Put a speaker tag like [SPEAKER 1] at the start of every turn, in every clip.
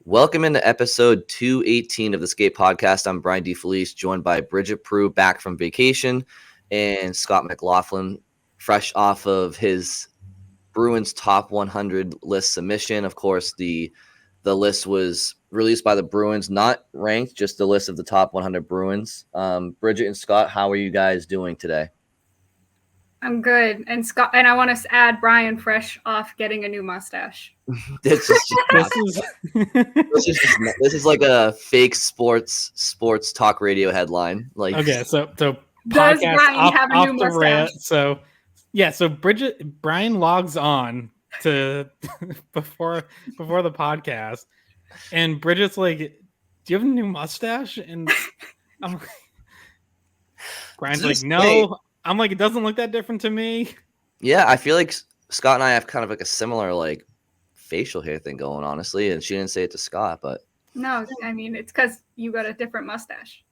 [SPEAKER 1] Welcome into episode 218 of the Skate Podcast. I'm Brian DeFelice, joined by Bridgette Prue back from vacation, and Scott McLaughlin, fresh off of his Bruins top 100 list submission. Of course, the list was released by the Bruins, not ranked, just the list of the top 100 Bruins. Bridgette and Scott, how are you guys doing today?
[SPEAKER 2] I'm good, and Scott, and I want to add Brian, fresh off getting a new mustache.
[SPEAKER 1] This is like a fake sports talk radio headline. Like,
[SPEAKER 3] okay, so
[SPEAKER 2] Does
[SPEAKER 3] podcast
[SPEAKER 2] Brian have a new mustache?
[SPEAKER 3] So Brian logs on to before the podcast, and Bridgette's like, "Do you have a new mustache?" And I'm like, Brian's like, "No." I'm like, it doesn't look that different to me.
[SPEAKER 1] Yeah, I feel like Scott and I have kind of like a similar like facial hair thing going, honestly. And she didn't say it to Scott, but
[SPEAKER 2] no, I mean it's because you got a different mustache.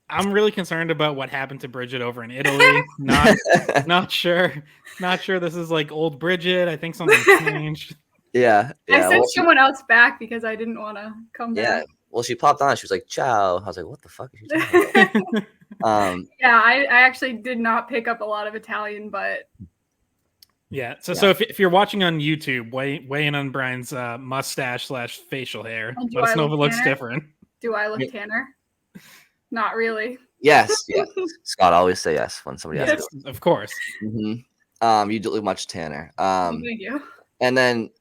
[SPEAKER 3] I'm really concerned about what happened to Bridgette over in Italy. Not sure this is like old Bridgette. I think something changed.
[SPEAKER 1] Yeah.
[SPEAKER 2] I sent someone else back because I didn't want to come back.
[SPEAKER 1] Yeah. Well, she popped on. She was like, "Ciao." I was like, "What the fuck is she talking about?"
[SPEAKER 2] Yeah, I actually did not pick up a lot of Italian, but
[SPEAKER 3] yeah. So if you're watching on YouTube, weigh in on Brian's mustache / facial hair. Let us know if it looks different.
[SPEAKER 2] Do I look tanner? Not really.
[SPEAKER 1] Yes. Scott always say yes when somebody asks.
[SPEAKER 3] Yes, of course.
[SPEAKER 1] Mm-hmm. You do look much tanner.
[SPEAKER 2] Thank you.
[SPEAKER 1] And then,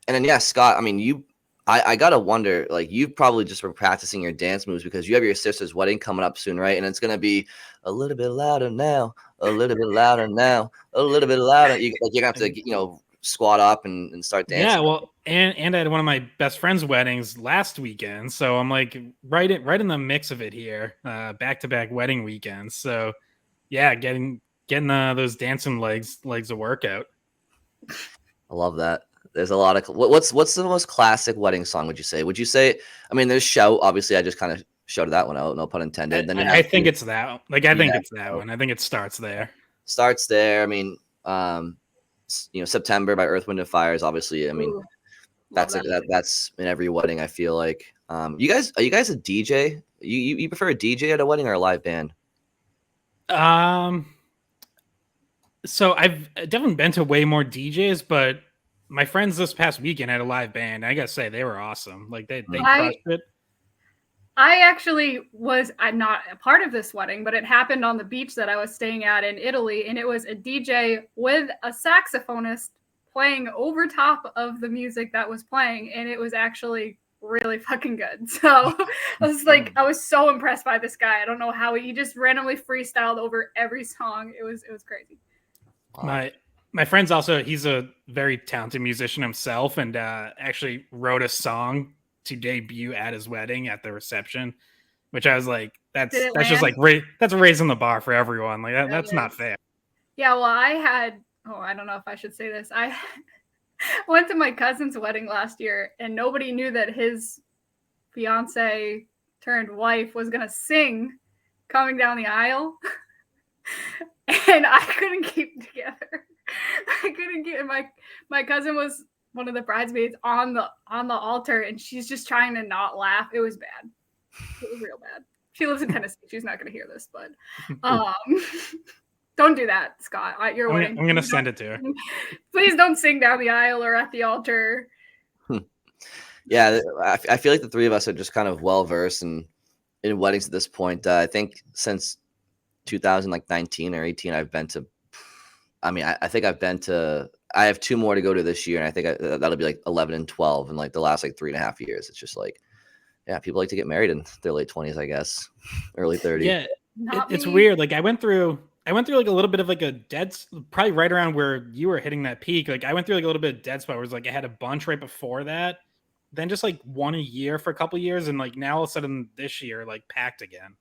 [SPEAKER 1] yeah, Scott. I mean, I gotta wonder, like, you've probably just been practicing your dance moves because you have your sister's wedding coming up soon, right? And it's gonna be a little bit louder now, a little bit louder now, a little bit louder. You're gonna have to, squat up and start dancing.
[SPEAKER 3] Yeah, well, and I had one of my best friend's weddings last weekend, so I'm like right in the mix of it here, back-to-back wedding weekends. So yeah, getting those dancing legs a workout.
[SPEAKER 1] I love that. There's a lot of what's the most classic wedding song? Would you say? I mean, there's Shout. Obviously, I just kind of shouted that one out. No pun intended. Then
[SPEAKER 3] I think it's that. Like I think it's that one. I think it starts there.
[SPEAKER 1] I mean, September by Earth, Wind and Fire is obviously. I mean,
[SPEAKER 2] Ooh,
[SPEAKER 1] that's in every wedding. I feel like. Are you guys a DJ? You prefer a DJ at a wedding or a live band?
[SPEAKER 3] So I've definitely been to way more DJs, but my friends this past weekend had a live band. I gotta say they were awesome. Like they crushed it.
[SPEAKER 2] I actually was not a part of this wedding, but it happened on the beach that I was staying at in Italy, and it was a DJ with a saxophonist playing over top of the music that was playing, and it was actually really fucking good. So I was so impressed by this guy. I don't know how he just randomly freestyled over every song. It was crazy.
[SPEAKER 3] My friend's also, he's a very talented musician himself, and actually wrote a song to debut at his wedding at the reception, which I was like, that's just like that's raising the bar for everyone. Like that's not fair.
[SPEAKER 2] Yeah, well, I don't know if I should say this. I went to my cousin's wedding last year, and nobody knew that his fiance turned wife was gonna sing "Coming Down the Aisle," and I couldn't keep it together. I couldn't get my cousin was one of the bridesmaids on the altar, and she's just trying to not laugh. It was bad. It was real bad. She lives in Tennessee. She's not going to hear this, but don't do that, Scott. At your wedding,
[SPEAKER 3] I'm going to send it to her.
[SPEAKER 2] Please don't sing down the aisle or at the altar.
[SPEAKER 1] Yeah, I feel like the three of us are just kind of well versed in weddings at this point. I think since 2019 or 18, I've been to. I mean, I think I've been to. I have 2 more to go to this year, and I think that'll be like 11 and 12 in like the last like 3.5 years. It's just like, yeah, people like to get married in their late 20s, I guess, early 30s.
[SPEAKER 3] Yeah, it's weird. Like I went through like a little bit of like a dead, probably right around where you were hitting that peak. Like I went through like a little bit of dead spot where it was like I had a bunch right before that, then just like one a year for a couple of years, and like now all of a sudden this year like packed again.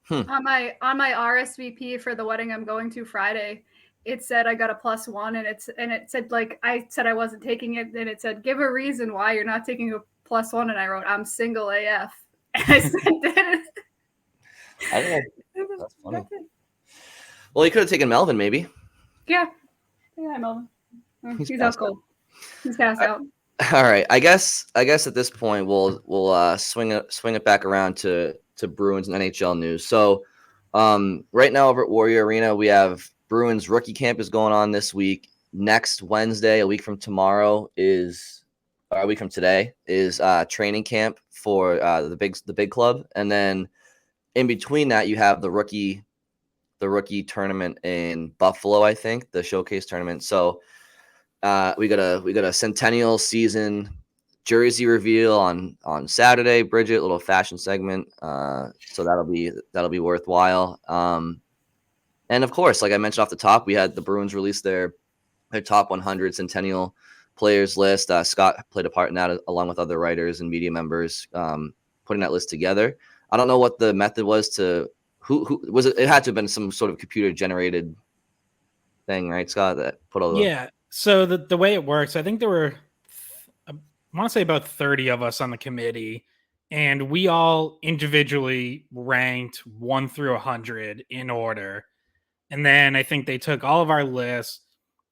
[SPEAKER 2] On my RSVP for the wedding I'm going to Friday, it said I got a +1, and it said like I said I wasn't taking it, and it said give a reason why you're not taking a +1, and I wrote I'm single AF, and I sent it.
[SPEAKER 1] I think that's funny. Well, you could have taken Melvin, maybe.
[SPEAKER 2] Yeah, Melvin. He's out cold. He's passed out.
[SPEAKER 1] All right. I guess at this point we'll swing it back around to Bruins and NHL news. So right now over at Warrior Arena, we have Bruins rookie camp is going on this week. Next Wednesday, a week from today, is training camp for the big club, and then in between that you have the rookie tournament in Buffalo, I think, the showcase tournament. So we got a centennial season jersey reveal on Saturday. Bridgette, little fashion segment. So that'll be worthwhile. And of course, like I mentioned off the top, we had the Bruins release their top 100 centennial players list. Scott played a part in that along with other writers and media members, putting that list together. I don't know what the method was to who was it. It had to have been some sort of computer generated thing, right, Scott? That put all the
[SPEAKER 3] Yeah. So the way it works, I think there were, I want to say about 30 of us on the committee, and we all individually ranked 1 through 100 in order. And then I think they took all of our lists.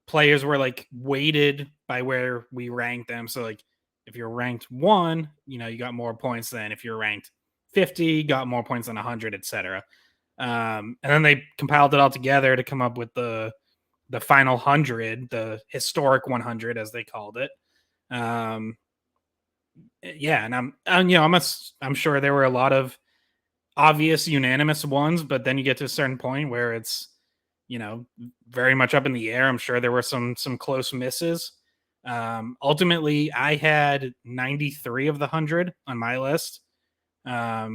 [SPEAKER 3] Players were like weighted by where we ranked them. So like if you're ranked 1, you got more points than if you're ranked 50, got more points than 100, etc. And then they compiled it all together to come up with the final 100, the historic 100 as they called it. Yeah, and I'm sure there were a lot of obvious unanimous ones, but then you get to a certain point where it's very much up in the air. I'm sure there were some close misses. Ultimately, I had 93 of the 100 on my list. I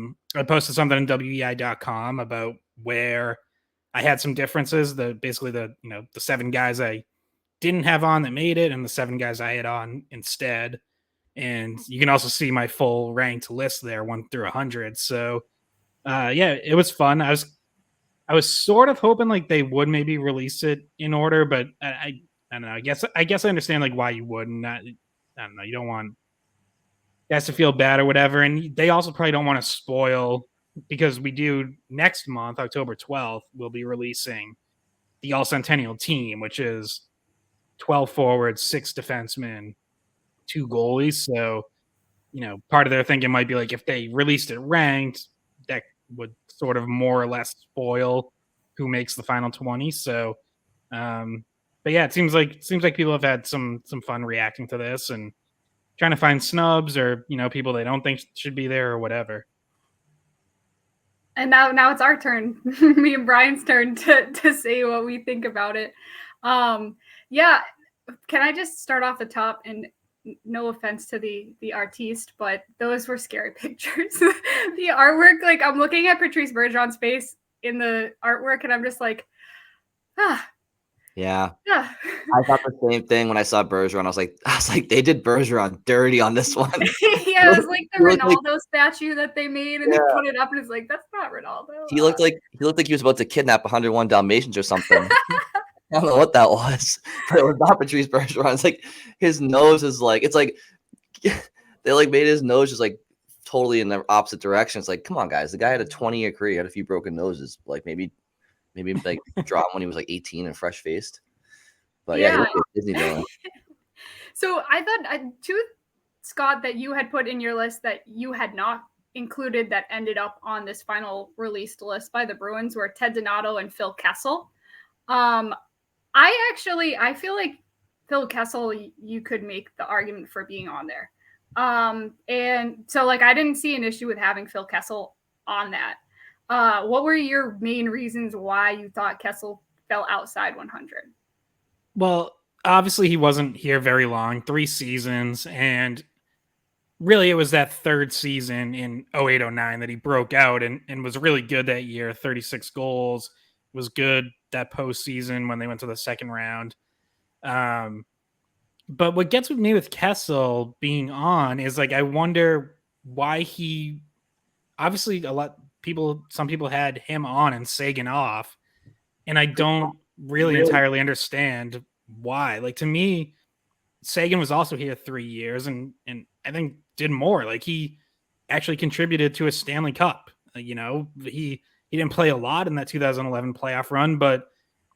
[SPEAKER 3] posted something on weei.com about where I had some differences. Basically the 7 guys I didn't have on that made it, and the 7 guys I had on instead. And you can also see my full ranked list there, 1 through 100. So yeah, it was fun. I was sort of hoping like they would maybe release it in order, but I don't know. I guess I understand like why you wouldn't. I don't know. You don't want guys to feel bad or whatever, and they also probably don't want to spoil, because we do next month, October 12th, we'll be releasing the All Centennial team, which is 12 forwards, 6 defensemen, 2 goalies. So part of their thinking might be like if they released it ranked, that would sort of more or less spoil who makes the final 20. So, but yeah, it seems like people have had some fun reacting to this and trying to find snubs or people they don't think should be there or whatever.
[SPEAKER 2] And now it's our turn, me and Brian's turn to say what we think about it. Yeah, can I just start off the top? And no offense to the artiste, but those were scary pictures. The artwork, like I'm looking at Patrice Bergeron's face in the artwork, and I'm just like,
[SPEAKER 1] Yeah. I thought the same thing when I saw Bergeron. I was like, they did Bergeron dirty on this one.
[SPEAKER 2] Yeah, it was like the Ronaldo statue that they made, and they put it up, and it's like, that's not Ronaldo.
[SPEAKER 1] He looked like he was about to kidnap 101 Dalmatians or something. I don't know what that was, but it was not Patrice Bergeron. It's like his nose is like, it's like they like made his nose just like totally in the opposite direction. It's like, come on, guys. The guy had a 20-year career. He had a few broken noses. Like maybe like draw him when he was like 18 and fresh faced. But yeah, he looked like Disney villain.
[SPEAKER 2] So I thought two, Scott, that you had put in your list that you had not included that ended up on this final released list by the Bruins were Ted Donato and Phil Kessel. I feel like Phil Kessel, you could make the argument for being on there. And so like, I didn't see an issue with having Phil Kessel on that. What were your main reasons why you thought Kessel fell outside 100?
[SPEAKER 3] Well, obviously he wasn't here very long, 3 seasons. And really it was that 3rd season in 08-09 that he broke out and was really good that year. 36 goals, was good that postseason when they went to the 2nd round. But what gets with me with Kessel being on is like, I wonder why he, obviously some people had him on and Sagan off. And I don't really entirely understand why. Like, to me, Sagan was also here 3 years and I think did more. Like, he actually contributed to a Stanley Cup. He didn't play a lot in that 2011 playoff run, but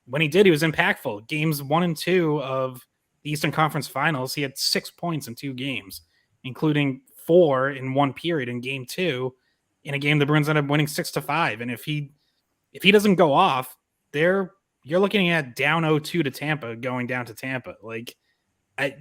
[SPEAKER 3] when he did, he was impactful. Games 1 and 2 of the Eastern Conference Finals, he had 6 points in 2 games, including 4 in one period in Game 2, in a game the Bruins ended up winning 6-5. And if he doesn't go off, you're looking at down 0-2 to Tampa, going down to Tampa. Like,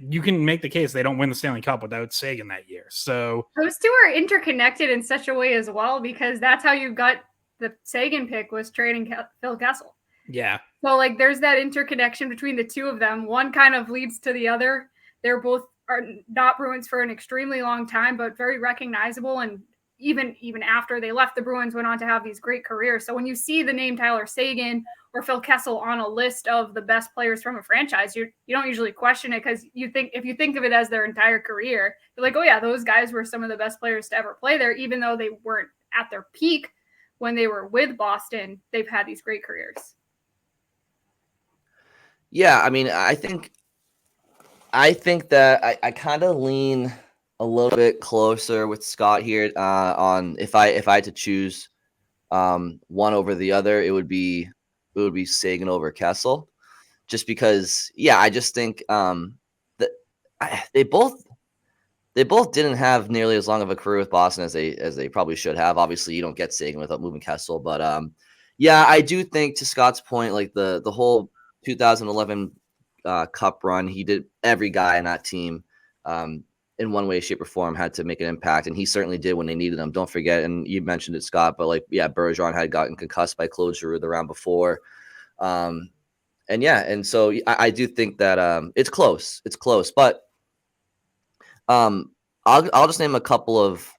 [SPEAKER 3] you can make the case they don't win the Stanley Cup without Sagan that year. So
[SPEAKER 2] those two are interconnected in such a way as well, because that's how you got the Sagan pick, was trading Phil Kessel.
[SPEAKER 3] Yeah.
[SPEAKER 2] So like there's that interconnection between the two of them. One kind of leads to the other. They're both are not Bruins for an extremely long time, but very recognizable. And even after they left the Bruins, went on to have these great careers. So when you see the name Tyler Sagan or Phil Kessel on a list of the best players from a franchise, you don't usually question it, because if you think of it as their entire career, you're like, oh yeah, those guys were some of the best players to ever play there, even though they weren't at their peak when they were with Boston. They've had these great careers.
[SPEAKER 1] Yeah, I mean, I think that I kind of lean a little bit closer with Scott here on if I had to choose one over the other, it would be Sagan over Kessel, just because I just think that they both didn't have nearly as long of a career with Boston as they probably should have. Obviously, you don't get Sagan without moving Kessel, but I do think, to Scott's point, like the whole 2011 Cup run, he did. Every guy in that team, in one way, shape, or form, had to make an impact, and he certainly did when they needed him. Don't forget, and you mentioned it, Scott, but Bergeron had gotten concussed by Claude Giroux the round before, and so I do think that it's close. It's close, but I'll just name a couple of.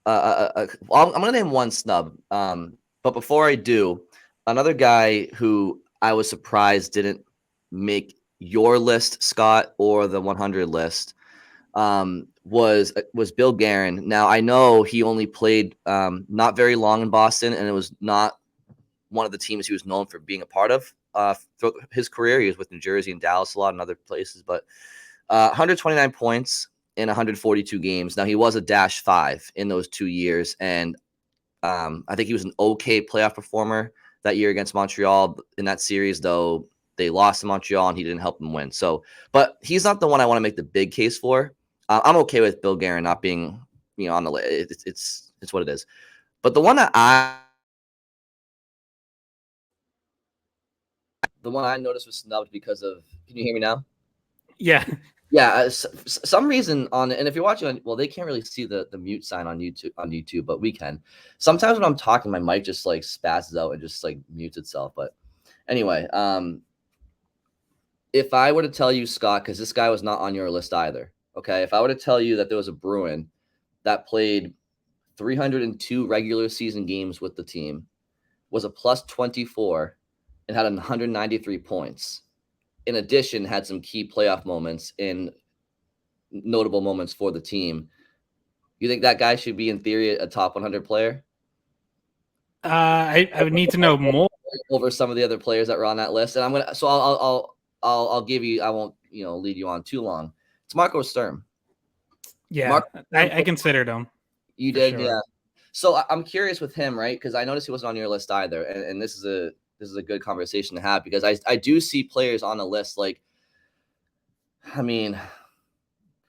[SPEAKER 1] I'm going to name one snub, but before I do, another guy who I was surprised didn't make your list, Scott, or the 100 list, was Bill Guerin. Now, I know he only played not very long in Boston, and it was not one of the teams he was known for being a part of throughout his career. He was with New Jersey and Dallas a lot and other places, but 129 points in 142 games. Now, he was a -5 in those 2 years, and I think he was an okay playoff performer that year against Montreal. In that series, though, they lost to Montreal, and he didn't help them win. So, but he's not the one I want to make the big case for. I'm okay with Bill Guerin not being, on the list. It's what it is. But the one that I noticed was snubbed because of. Can you hear me now?
[SPEAKER 3] Yeah.
[SPEAKER 1] Yeah, some reason and if you're watching, they can't really see the mute sign on YouTube, but we can. Sometimes when I'm talking, my mic just like spazzes out and just like mutes itself. But anyway, if I were to tell you, Scott, because this guy was not on your list either, okay? If I were to tell you that there was a Bruin that played 302 regular season games with the team, was a +24, and had 193 points, in addition, had some key playoff moments and notable moments for the team, you think that guy should be, in theory, a top 100 player?
[SPEAKER 3] I would need to know more
[SPEAKER 1] over some of the other players that were on that list, and I'll give you. I won't lead you on too long. It's Marco Sturm.
[SPEAKER 3] Yeah, I considered him.
[SPEAKER 1] You did, sure. Yeah. So I'm curious with him, right? Because I noticed he wasn't on your list either, and this is a good conversation to have, because I do see players on the list, like, I mean,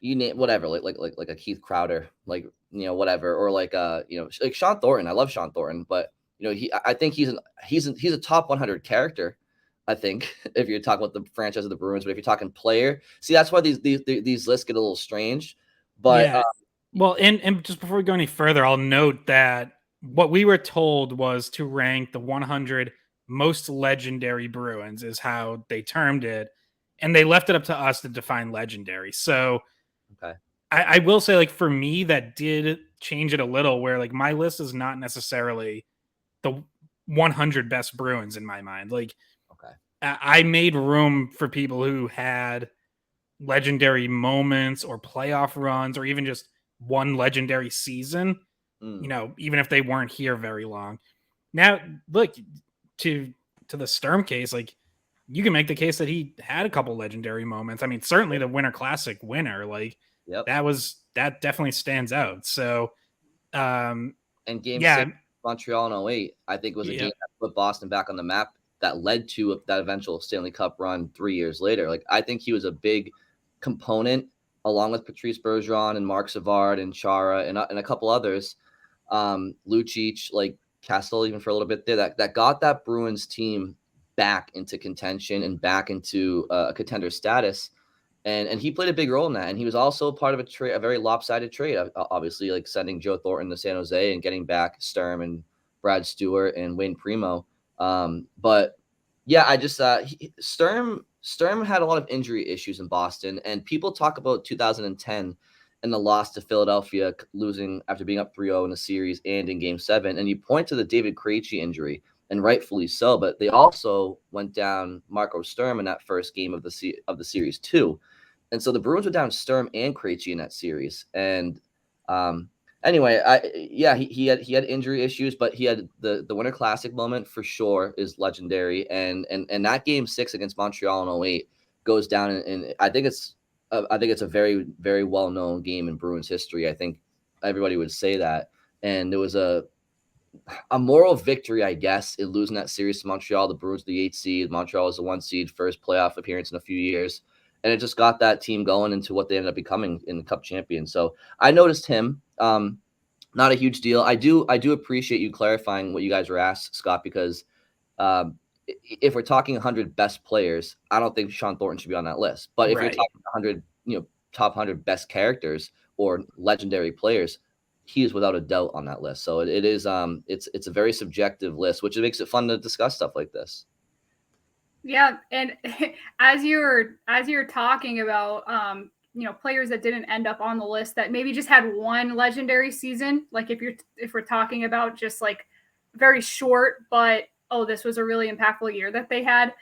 [SPEAKER 1] you name whatever, like a Keith Crowder, like, whatever, or like like Sean Thornton. I love Sean Thornton, but I think he's a top 100 character. I think if you're talking about the franchise of the Bruins, but if you're talking player, see, that's why these lists get a little strange. But
[SPEAKER 3] yeah. Well, and just before we go any further, I'll note that what we were told was to rank the 100 most legendary Bruins is how they termed it, and they left it up to us to define legendary. So
[SPEAKER 1] okay,
[SPEAKER 3] I will say, like, for me, that did change it a little, where like my list is not necessarily the 100 best Bruins in my mind. Like,
[SPEAKER 1] okay,
[SPEAKER 3] I made room for people who had legendary moments or playoff runs, or even just one legendary season, even if they weren't here very long. Now, look, to the Sturm case, like, you can make the case that he had a couple legendary moments. I mean, certainly the Winter Classic winner, like,
[SPEAKER 1] yep,
[SPEAKER 3] that definitely stands out. So,
[SPEAKER 1] and Game 6 Montreal in 08, I think, was a game that put Boston back on the map that led to that eventual Stanley Cup run 3 years later. Like, I think he was a big component, along with Patrice Bergeron and Mark Savard and Chara and a couple others, Lucic, like Castle, even for a little bit there, that got that Bruins team back into contention and back into a contender status. And he played a big role in that. And he was also part of a very lopsided trade, obviously, like sending Joe Thornton to San Jose and getting back Sturm and Brad Stewart and Wayne Primo. But yeah, I just Sturm had a lot of injury issues in Boston, and people talk about 2010 and the loss to Philadelphia, losing after being up 3-0 in a series and in Game 7, and you point to the David Krejci injury, and rightfully so. But they also went down Marco Sturm in that first game of the series too, and so the Bruins were down Sturm and Krejci in that series. And anyway, he had injury issues, but he had the Winter Classic moment for sure is legendary, and that Game 6 against Montreal in 2008 goes down, and I think it's a very, very well known game in Bruins history. I think everybody would say that, and there was a moral victory, I guess, in losing that series to Montreal. The Bruins the 8th seed, Montreal was the 1 seed, first playoff appearance in a few years. And it just got that team going into what they ended up becoming in the Cup champion. So I noticed him. Not a huge deal. I do appreciate you clarifying what you guys were asked, Scott, because if we're talking 100 best players, I don't think Sean Thornton should be on that list. But if you're talking 100, top 100 best characters or legendary players, he is without a doubt on that list. So it is it's a very subjective list, which makes it fun to discuss stuff like this.
[SPEAKER 2] Yeah, and as you're talking about players that didn't end up on the list that maybe just had one legendary season, like if we're talking about just like very short, but this was a really impactful year that they had.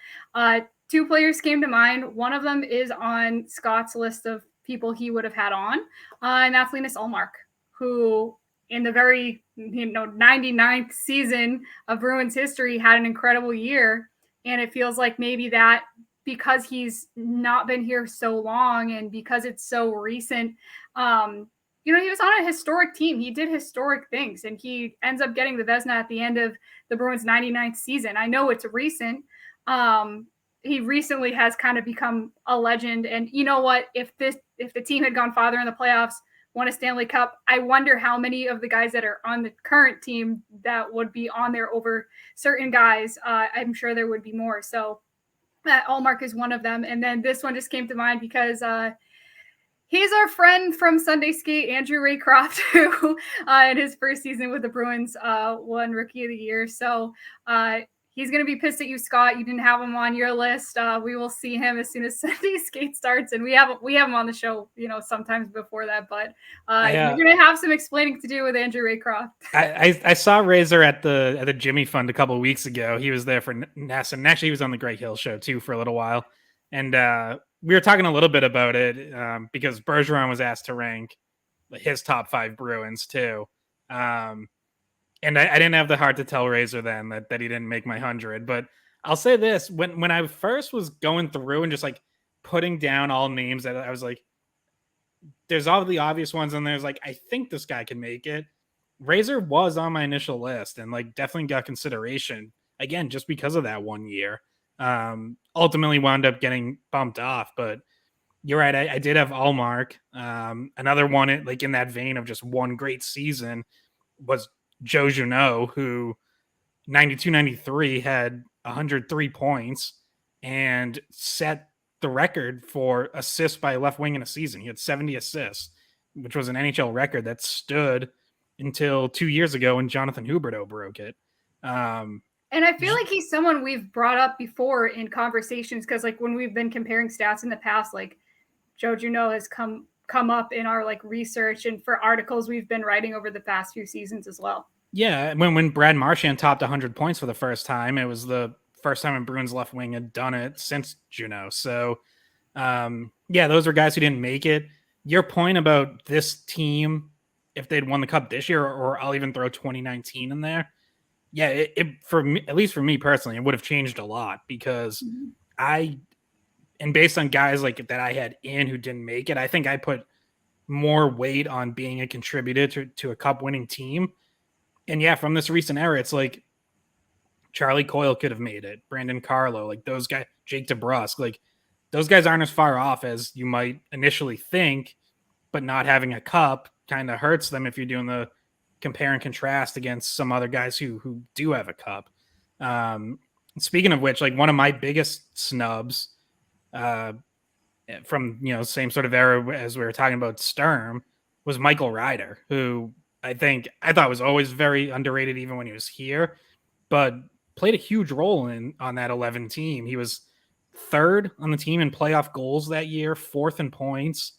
[SPEAKER 2] 2 players came to mind. One of them is on Scott's list of people he would have had on, and that's Linus Ullmark, who in the very 99th season of Bruins history had an incredible year. And it feels like maybe that because he's not been here so long and because it's so recent, he was on a historic team. He did historic things, and he ends up getting the Vezina at the end of the Bruins' 99th season. I know it's recent. He recently has kind of become a legend. And you know what? If the team had gone farther in the playoffs, won a Stanley Cup, I wonder how many of the guys that are on the current team that would be on there over certain guys. I'm sure there would be more. So Ullmark is one of them. And then this one just came to mind because he's our friend from Sunday Skate, Andrew Raycroft, who in his first season with the Bruins won Rookie of the Year. So he's going to be pissed at you, Scott. You didn't have him on your list. We will see him as soon as Sunday Skate starts, and we have him on the show, sometimes before that. But you're going to have some explaining to do with Andrew Raycroft.
[SPEAKER 3] I saw Razor at the Jimmy Fund a couple of weeks ago. He was there for Ness, and actually he was on the Greg Hill show too for a little while. And we were talking a little bit about it because Bergeron was asked to rank his top 5 Bruins too. And I didn't have the heart to tell Razor then that he didn't make my 100. But I'll say this, when I first was going through and just like putting down all names, that I was like, there's all the obvious ones, and there's like, I think this guy can make it. Razor was on my initial list and like definitely got consideration, again, just because of that 1 year. Ultimately wound up getting bumped off, but you're right. I did have Ullmark. Another one like in that vein of just one great season was Joe Juneau, who 92-93 had 103 points and set the record for assists by a left wing in a season. He had 70 assists, which was an NHL record that stood until 2 years ago when Jonathan Huberdeau broke it.
[SPEAKER 2] And I feel like he's someone we've brought up before in conversations because, like, when we've been comparing stats in the past, like Joe Juneau has come up in our like research and for articles we've been writing over the past few seasons as well. Yeah,
[SPEAKER 3] when Brad Marchand topped 100 points for the first time, it was the first time a Bruins left wing had done it since Juneau. So, those are guys who didn't make it. Your point about this team, if they'd won the Cup this year, or I'll even throw 2019 in there, it for me, at least for me personally, it would have changed a lot because and based on guys like that I had in who didn't make it, I think I put more weight on being a contributor to a Cup winning team. And from this recent era, it's like Charlie Coyle could have made it. Brandon Carlo, like those guys, Jake DeBrusk, like those guys aren't as far off as you might initially think, but not having a cup kind of hurts them if you're doing the compare and contrast against some other guys who do have a cup. Speaking of which, like one of my biggest snubs from, same sort of era as we were talking about Sturm was Michael Ryder, who I thought was always very underrated even when he was here, but played a huge role on that 11 team. He was third on the team in playoff goals that year, fourth in points,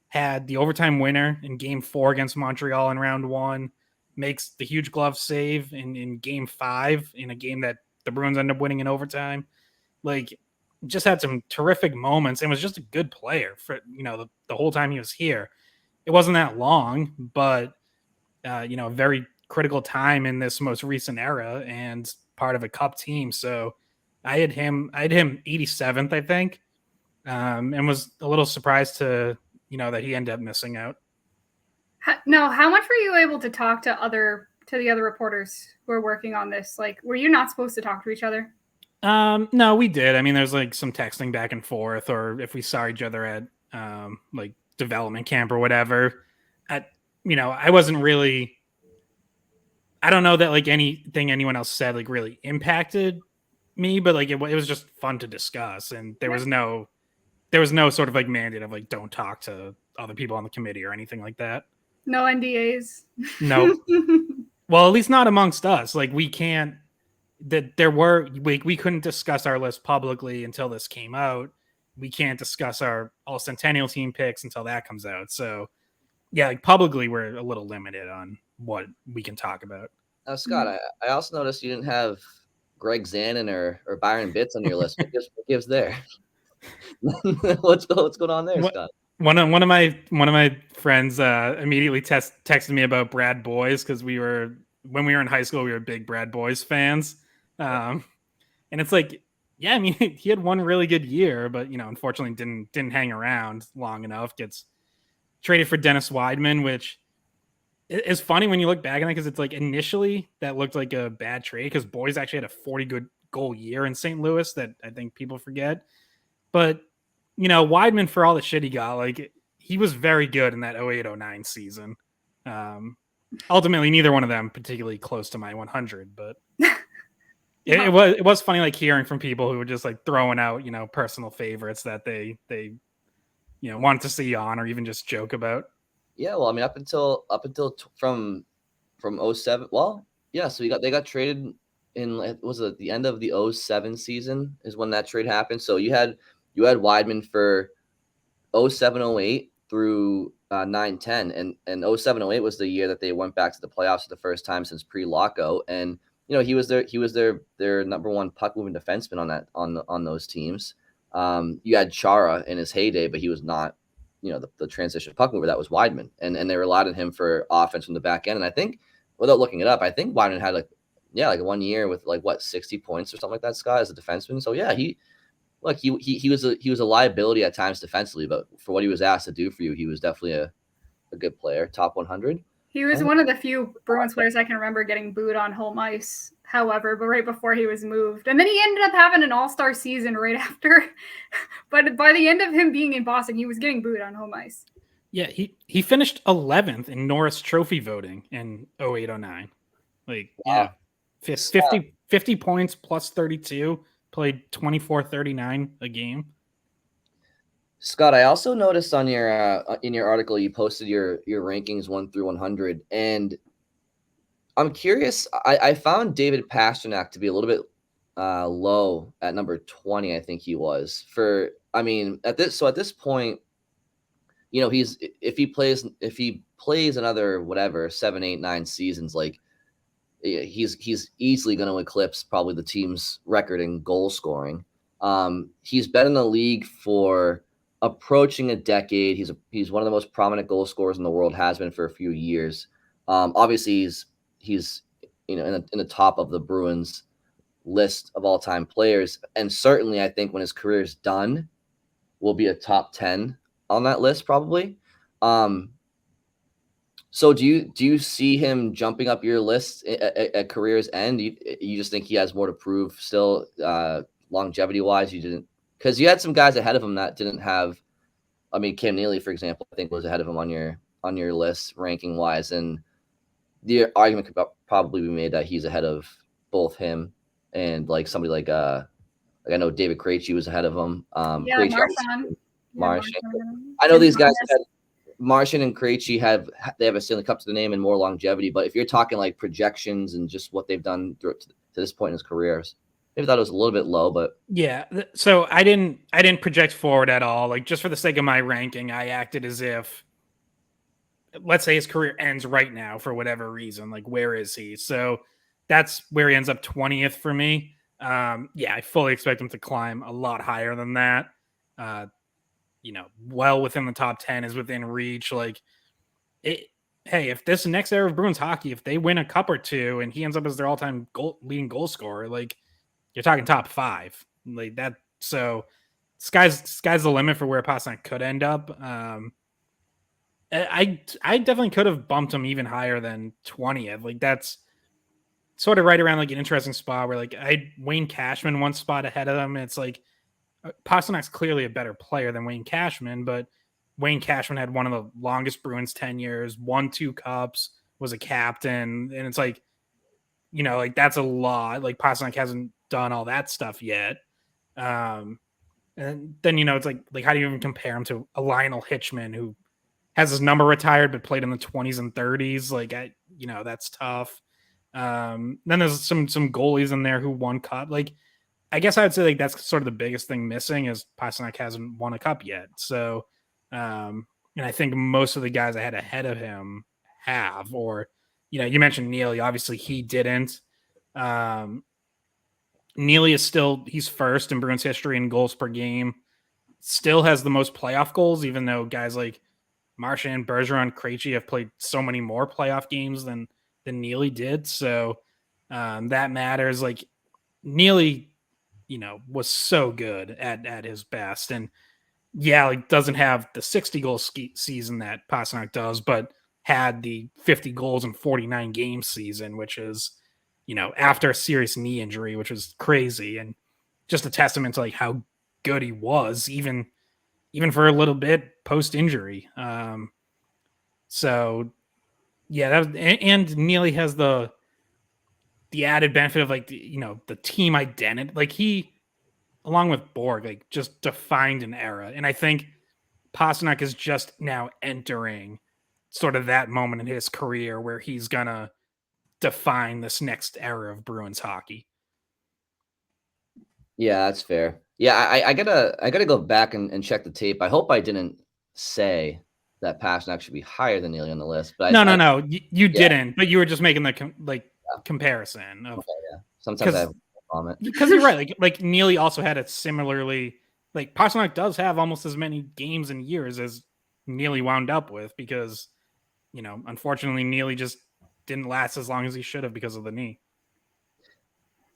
[SPEAKER 3] had the overtime winner in game 4 against Montreal in round 1, makes the huge glove save in game 5 in a game that the Bruins end up winning in overtime. Like, just had some terrific moments and was just a good player for, the whole time he was here. It wasn't that long, but, a very critical time in this most recent era and part of a cup team. So I had him 87th, I think, and was a little surprised to, that he ended up missing out.
[SPEAKER 2] No, how much were you able to talk to the other reporters who were working on this? Like, were you not supposed to talk to each other?
[SPEAKER 3] No, we did. I mean, there's like some texting back and forth, or if we saw each other at like development camp or whatever. I wasn't really. I don't know that like anything anyone else said like really impacted me, but like it was just fun to discuss, and there was no sort of like mandate of like don't talk to other people on the committee or anything like that.
[SPEAKER 2] No NDAs.
[SPEAKER 3] No. Well, at least not amongst us. Like we can't. That there were we couldn't discuss our list publicly until this came out. We can't discuss our all Centennial team picks until that comes out. So yeah, like publicly we're a little limited on what we can talk about.
[SPEAKER 1] Scott, I also noticed you didn't have Greg Zanin or Byron Bitts on your list. What gives there? What's going on there, Scott?
[SPEAKER 3] One of my friends immediately texted me about Brad Boys because when we were in high school we were big Brad Boys fans, and it's like, yeah, I mean he had one really good year, but unfortunately didn't hang around long enough. Gets traded for Dennis Weidman, which is funny when you look back on it because it's like initially that looked like a bad trade because Boys actually had a 40 good goal year in St. Louis that I think people forget, but. Weidman, for all the shit he got, like he was very good in that 08-09 season. Ultimately, neither one of them particularly close to my 100, but it was funny, like hearing from people who were just like throwing out, personal favorites that they wanted to see on or even just joke about.
[SPEAKER 1] Yeah, well, I mean, up until from 07. Well, yeah, so they got traded in was it the end of the 07 season is when that trade happened. So you had Weidman for 07-08 through 9-10, and 07-08 was the year that they went back to the playoffs for the first time since pre-lockout, and he was their number one puck moving defenseman on those teams. You had Chara in his heyday, but he was not the transition puck mover. That was Weidman, and they relied on him for offense from the back end. And I think, without looking it up, I think Weidman had like 1 year with 60 points or something like that, Scott, as a defenseman. So yeah, he was a liability at times defensively, but for what he was asked to do for you, he was definitely a good player, top 100.
[SPEAKER 2] He was one of the few Bruins players I can remember getting booed on home ice, however, but right before he was moved. And then he ended up having an all-star season right after. But by the end of him being in Boston, he was getting booed on home ice.
[SPEAKER 3] Yeah, he finished 11th in Norris Trophy voting in 08-09. Like, wow. Yeah, 50 points plus 32. Played 24-39 a game.
[SPEAKER 1] Scott, I also noticed on your in your article you posted your rankings 1 through 100, and I'm curious. I found David Pastrnak to be a little bit low at number 20. I think he was at this point, if he plays another 7, 8, 9 seasons, like. He's easily going to eclipse probably the team's record in goal scoring. He's been in the league for approaching a decade. He's one of the most prominent goal scorers in the world, has been for a few years. Obviously, he's in the top of the Bruins list of all time players, and certainly I think when his career is done, will be a top 10 on that list probably. So do you see him jumping up your list at career's end? You just think he has more to prove still, longevity wise? You didn't, because you had some guys ahead of him that didn't have. I mean, Cam Neely, for example, I think was ahead of him on your list ranking wise, and the argument could probably be made that he's ahead of both him and like somebody like I know David Krejci was ahead of him.
[SPEAKER 2] Yeah,
[SPEAKER 1] Krejci,
[SPEAKER 2] Marchand.
[SPEAKER 1] Marchand.
[SPEAKER 2] Yeah,
[SPEAKER 1] I know these guys
[SPEAKER 2] Marchand.
[SPEAKER 1] had Martian and Krejci have a Stanley Cup to the name and more longevity. But if you're talking like projections and just what they've done to this point in his careers, maybe thought it was a little bit low. But
[SPEAKER 3] Yeah, so I didn't project forward at all. Like, just for the sake of my ranking, I acted as if, let's say his career ends right now for whatever reason. Like, where is he? So that's where he ends up 20th for me. Yeah, I fully expect him to climb a lot higher than that. Well within the top 10 is within reach. Like, hey, if this next era of Bruins hockey, if they win a cup or two and he ends up as their all-time leading goal scorer, like, you're talking top 5, like that. So sky's the limit for where Pastrnak could end up. I definitely could have bumped him even higher than 20th. Like, that's sort of right around like an interesting spot where like I Wayne Cashman one spot ahead of him. It's like Pasternak's clearly a better player than Wayne Cashman, but Wayne Cashman had one of the longest Bruins tenures, won 2 cups, was a captain, and it's like, like that's a lot. Like, Pastrnak hasn't done all that stuff yet. And then it's like how do you even compare him to a Lionel Hitchman who has his number retired but played in the 20s and 30s? Like, that's tough. Then there's some goalies in there who won cup. Like, I guess I would say like that's sort of the biggest thing missing is Pastrnak hasn't won a cup yet. So, and I think most of the guys I had ahead of him have, or, you mentioned Neely. Obviously he didn't. Neely is he's first in Bruins history in goals per game. Still has the most playoff goals, even though guys like Marchand, Bergeron, Krejci have played so many more playoff games than Neely did. So that matters. Like, Neely, was so good at his best. And yeah, like, doesn't have the 60 goal season that Pastrnak does, but had the 50 goals in 49 game season, which is, after a serious knee injury, which was crazy. And just a testament to like how good he was, even for a little bit post injury. So yeah, and Neely has the added benefit of like the team identity. Like, he, along with Borg, like, just defined an era, and I think Pastrnak is just now entering sort of that moment in his career where he's gonna define this next era of Bruins hockey.
[SPEAKER 1] yeah, that's fair. Yeah, I gotta go back and check the tape. I hope I didn't say that Pastrnak should be higher than Neely on the list, but
[SPEAKER 3] No, you
[SPEAKER 1] yeah.
[SPEAKER 3] didn't. But you were just making the comparison of,
[SPEAKER 1] Okay, yeah. Sometimes I have a comment
[SPEAKER 3] because you're right. Like Neely also had a similarly, like, Pastrnak does have almost as many games and years as Neely wound up with, because unfortunately Neely just didn't last as long as he should have because of the knee.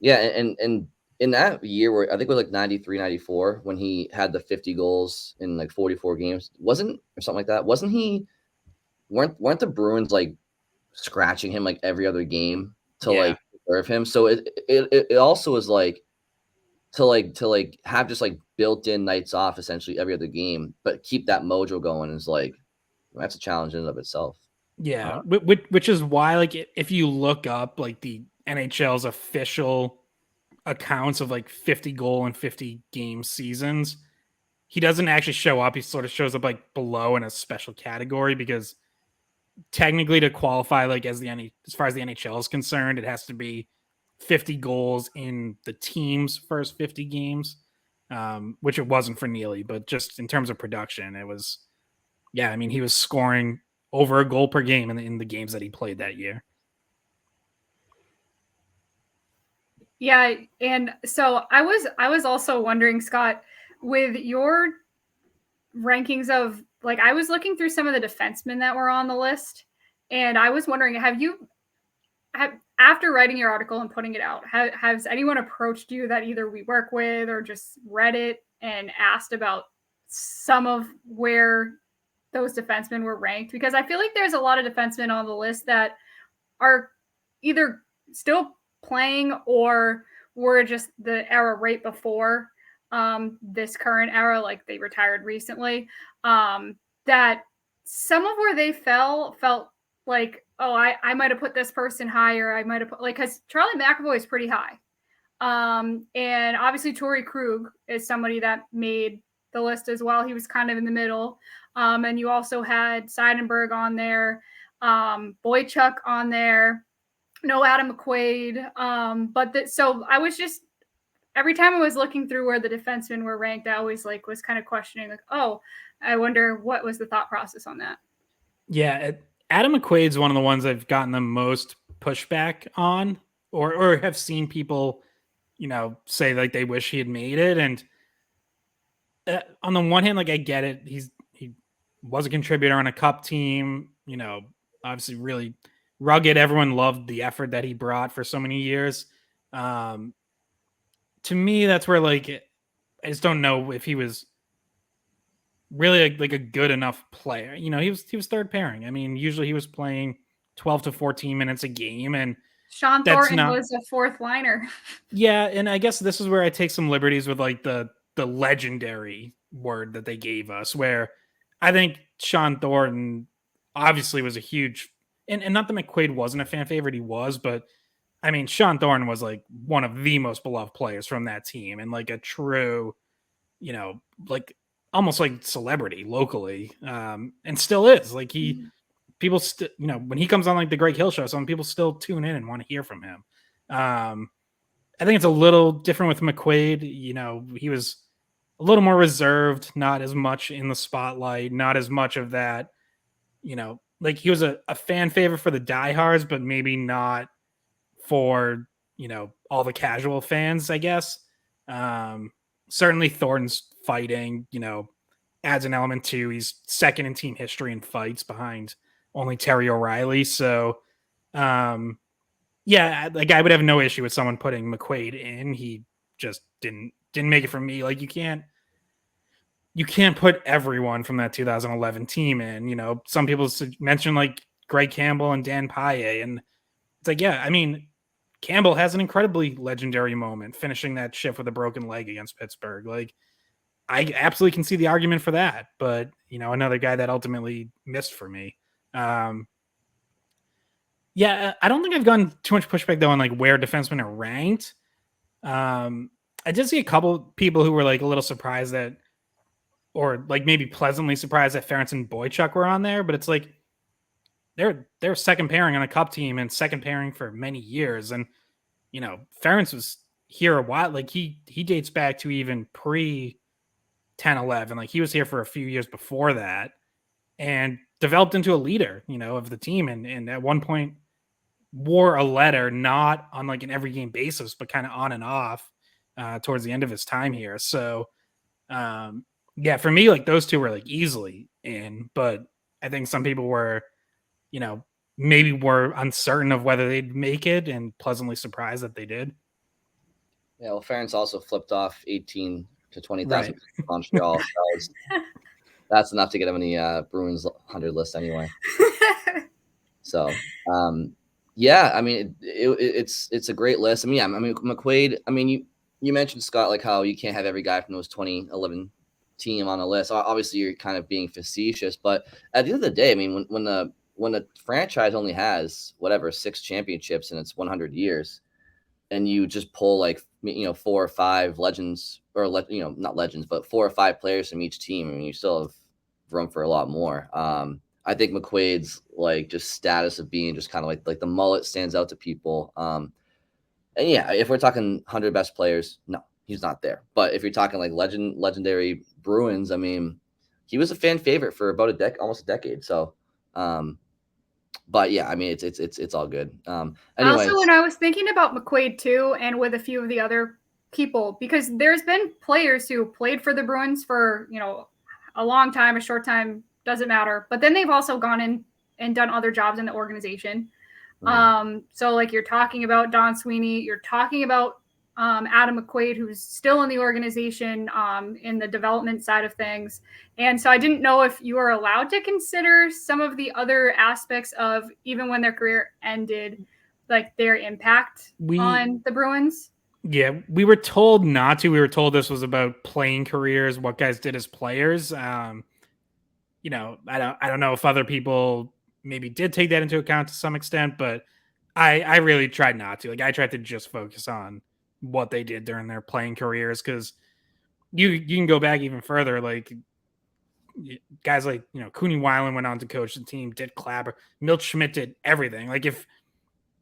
[SPEAKER 1] Yeah, and in that year where I think it was like 93, 94, when he had the 50 goals in like 44 games, or something like that, wasn't he? Weren't the Bruins like scratching him like every other game to like preserve him? So it also is like to have just like built-in nights off essentially every other game, but keep that mojo going is like, that's a challenge in and of itself.
[SPEAKER 3] Yeah, which is why, like, if you look up like the NHL's official accounts of like 50 goal and 50 game seasons, he doesn't actually show up. He sort of shows up like below in a special category, because technically to qualify like as far as the NHL is concerned, it has to be 50 goals in the team's first 50 games, which it wasn't for Neely. But just in terms of production, it was, yeah, I mean, he was scoring over a goal per game in the games that he played that year.
[SPEAKER 2] Yeah, and so I was also wondering, Scott, with your rankings of, like, I was looking through some of the defensemen that were on the list, and I was wondering, after writing your article and putting it out, has anyone approached you that either we work with or just read it and asked about some of where those defensemen were ranked, because I feel like there's a lot of defensemen on the list that are either still playing or were just the era right before this current era, like they retired recently, that some of where they felt like, oh, I might have put this person higher. I might have put, like, because Charlie McAvoy is pretty high. And obviously Torrey Krug is somebody that made the list as well. He was kind of in the middle. And you also had Seidenberg on there, Boychuk on there, no Adam McQuaid. So I was just, every time I was looking through where the defensemen were ranked, I always like was kind of questioning, like, oh, I wonder what was the thought process on that.
[SPEAKER 3] Yeah, Adam McQuaid's one of the ones I've gotten the most pushback on, or have seen people, say like they wish he had made it. And on the one hand, like I get it, he was a contributor on a cup team, obviously really rugged. Everyone loved the effort that he brought for so many years. To me, that's where like I just don't know if he was really like a good enough player. He was third pairing. I mean, usually he was playing 12 to 14 minutes a game, and
[SPEAKER 2] Sean Thornton was a fourth liner.
[SPEAKER 3] Yeah, and I guess this is where I take some liberties with like the legendary word that they gave us, where I think Sean Thornton obviously was a huge, and not that McQuaid wasn't a fan favorite, he was, but I mean, Sean Thornton was like one of the most beloved players from that team, and like a true, like almost like celebrity locally, and still is. Like people still, when he comes on like the Greg Hill show, some people still tune in and want to hear from him. I think it's a little different with McQuaid. He was a little more reserved, not as much in the spotlight, not as much of that, like he was a fan favorite for the diehards, but maybe not for, all the casual fans, I guess. Certainly Thornton's fighting, adds an element too. He's second in team history in fights behind only Terry O'Reilly. So, yeah, like I would have no issue with someone putting McQuaid in. He just didn't make it for me. Like you can't put everyone from that 2011 team in. Some people mention like Greg Campbell and Dan Paille, and it's like, yeah, I mean, Campbell has an incredibly legendary moment finishing that shift with a broken leg against Pittsburgh. Like I absolutely can see the argument for that, but another guy that ultimately missed for me. Yeah, I don't think I've gotten too much pushback though on like where defensemen are ranked. I did see a couple people who were like a little surprised that, or like maybe pleasantly surprised that Ferentz and Boychuk were on there, but it's like they're second pairing on a cup team and second pairing for many years. And Ferentz was here a while. Like he dates back to even pre 10-11. Like he was here for a few years before that and developed into a leader, of the team. And at one point wore a letter, not on like an every game basis, but kind of on and off towards the end of his time here. So yeah, for me, like those two were like easily in, but I think some people were, maybe were uncertain of whether they'd make it and pleasantly surprised that they did.
[SPEAKER 1] Yeah, well, Ferentz also flipped off 18 to 20,000 right. Montreal. That's enough to get him in the Bruins 100 list anyway. So, yeah, I mean, it's a great list. I mean, yeah, I mean, McQuaid, I mean, you mentioned, Scott, like how you can't have every guy from those 2011 team on a list. Obviously, you're kind of being facetious, but at the end of the day, I mean, when the franchise only has whatever 6 championships in its 100 years, and you just pull like 4 or 5 legends, or not legends, but 4 or 5 players from each team, I mean, you still have room for a lot more. I think McQuaid's like just status of being just kind of like the mullet stands out to people. And yeah, if we're talking 100 best players, no, he's not there. But if you're talking like legendary Bruins, I mean, he was a fan favorite for about almost a decade. So, but yeah, I mean, it's all good. Anyways.
[SPEAKER 2] Also, when I was thinking about McQuaid too, and with a few of the other people, because there's been players who played for the Bruins for, a long time, a short time, doesn't matter. But then they've also gone in and done other jobs in the organization. Mm-hmm. So like you're talking about Don Sweeney, you're talking about Adam McQuaid, who's still in the organization in the development side of things. And so I didn't know if you were allowed to consider some of the other aspects of, even when their career ended, like their impact on the Bruins.
[SPEAKER 3] Yeah, we were told not to. We were told this was about playing careers, what guys did as players. You know, I don't know if other people maybe did take that into account to some extent, but I really tried not to. Like, I tried to just focus on what they did during their playing careers, because you can go back even further. Like, guys like, you know, Cooney Weiland went on to coach the team, did Clabber, Milt Schmidt did everything. Like, if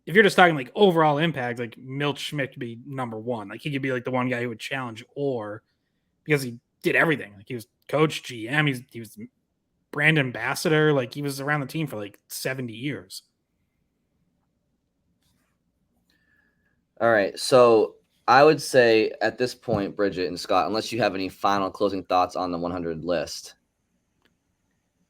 [SPEAKER 3] you're just talking like overall impact, like Milt Schmidt could be number one. Like, he could be like the one guy who would challenge, or because he did everything. Like, he was coach, GM, he was brand ambassador. Like, he was around the team for like 70 years.
[SPEAKER 1] All right. So I would say at this point, Bridgette and Scott, unless you have any final closing thoughts on the 100 list,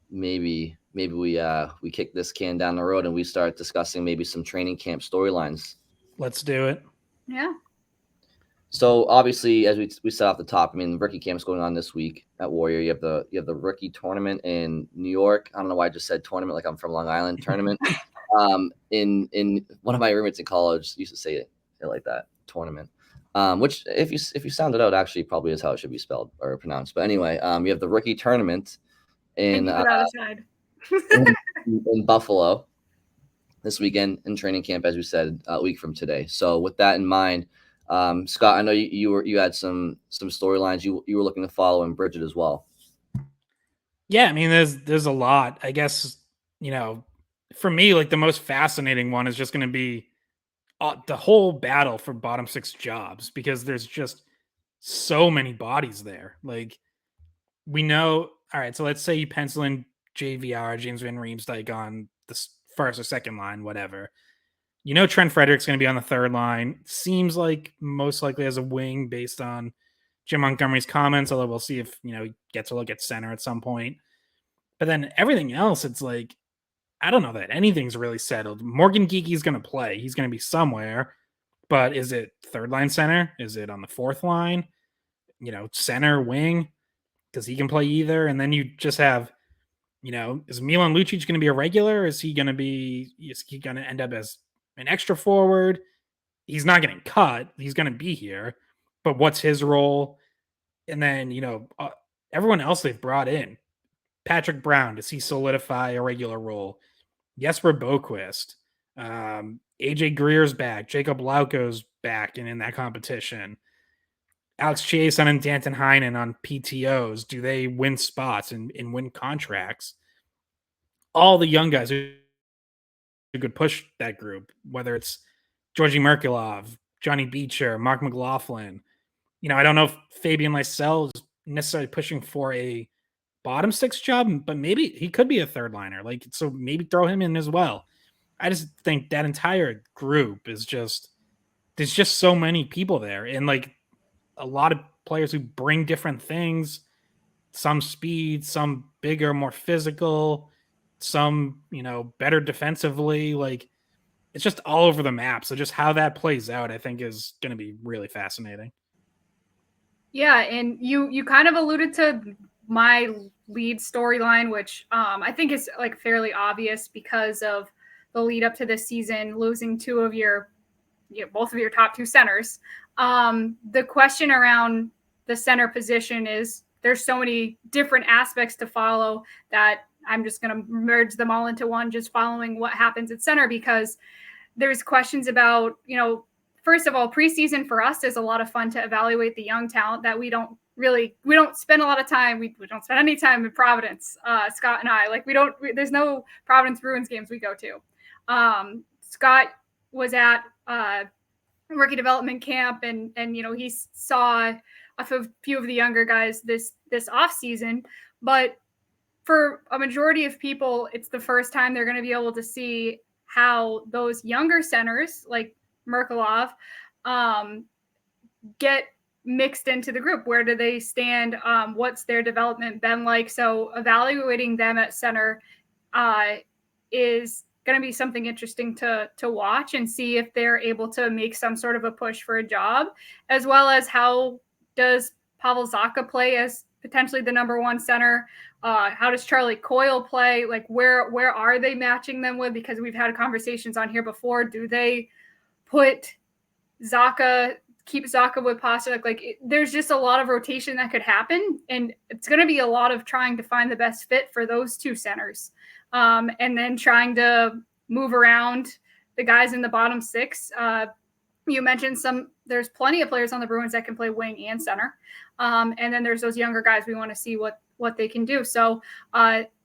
[SPEAKER 1] maybe we kick this can down the road and we start discussing maybe some training camp storylines.
[SPEAKER 3] Let's do it.
[SPEAKER 2] Yeah.
[SPEAKER 1] So obviously, as we set off the top, I mean, the rookie camp's going on this week at Warrior. You have the rookie tournament in New York. I don't know why I just said tournament, like I'm from Long Island. Tournament. In one of my roommates in college used to say it like that, tournament. Which if you sound it out, actually probably is how it should be spelled or pronounced. But anyway, you have the rookie tournament in in Buffalo this weekend in training camp, as we said, a week from today. So with that in mind, Scott, I know you had some storylines you were looking to follow, and Bridgette as well.
[SPEAKER 3] Yeah, I mean, there's a lot. I guess, you know, for me, like the most fascinating one is just going to be the whole battle for bottom six jobs, because there's just so many bodies there. Like, we know, all right, so let's say you pencil in JVR, James Van Riemsdyk, on the first or second line, whatever. You know, Trent Frederick's going to be on the third line. Seems like most likely as a wing based on Jim Montgomery's comments, although we'll see if, you know, he gets a look at center at some point. But then everything else, it's like, I don't know that anything's really settled. Morgan Geeky's going to play. He's going to be somewhere. But is it third line center? Is it on the fourth line? You know, center, wing? Because he can play either. And then you just have, you know, is Milan Lucic going to be a regular? Is he going to end up as an extra forward? He's not getting cut. He's going to be here. But what's his role? And then, you know, everyone else they've brought in. Patrick Brown, does he solidify a regular role? Jesper Boquist. AJ Greer's back. Jacob Lauko's back and in that competition. Alex Chiasson and Danton Heinen on PTOs. Do they win spots and win contracts? All the young guys who could push that group, whether it's Georgi Merkulov, Johnny Beecher, Mark McLaughlin. You know, I don't know if Fabian Lysell is necessarily pushing for a bottom six job, but maybe he could be a third liner. Like, so maybe throw him in as well. I just think that entire group is just, there's just so many people there, and like a lot of players who bring different things, some speed, some bigger, more physical, some, you know, better defensively. Like, it's just all over the map. So just how that plays out, I think, is going to be really fascinating.
[SPEAKER 2] Yeah, and you kind of alluded to my lead storyline, which I think is like fairly obvious because of the lead up to this season, losing both of your top two centers. The question around the center position is, there's so many different aspects to follow that I'm just going to merge them all into one, just following what happens at center, because there's questions about, you know, first of all, preseason for us is a lot of fun to evaluate the young talent that we don't spend a lot of time. We don't spend any time in Providence, Scott and I. Like, there's no Providence Bruins games we go to. Scott was at rookie development camp, and you know, he saw a few of the younger guys this off season, but for a majority of people, it's the first time they're going to be able to see how those younger centers like Merkulov get mixed into the group. Where do they stand? What's their development been like? So evaluating them at center is going to be something interesting to watch and see if they're able to make some sort of a push for a job, as well as how does Pavel Zacha play as potentially the number one center? How does Charlie Coyle play? Like where are they matching them with? Because we've had conversations on here before. Do they put Zacha, keep Zacha with Pasternak? There's just a lot of rotation that could happen, and it's going to be a lot of trying to find the best fit for those two centers, and then trying to move around the guys in the bottom six. You mentioned there's plenty of players on the Bruins that can play wing and center. And then there's those younger guys. We want to see what they can do. So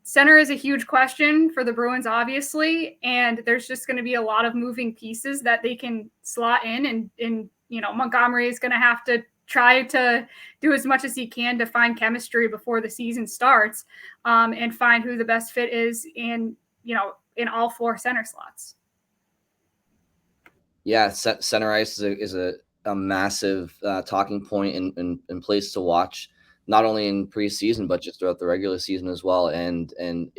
[SPEAKER 2] center is a huge question for the Bruins, obviously. And there's just going to be a lot of moving pieces that they can slot in. And Montgomery is going to have to try to do as much as he can to find chemistry before the season starts, and find who the best fit is in all four center slots.
[SPEAKER 1] Yeah, center ice is a massive talking point and place to watch, not only in preseason but just throughout the regular season as well. And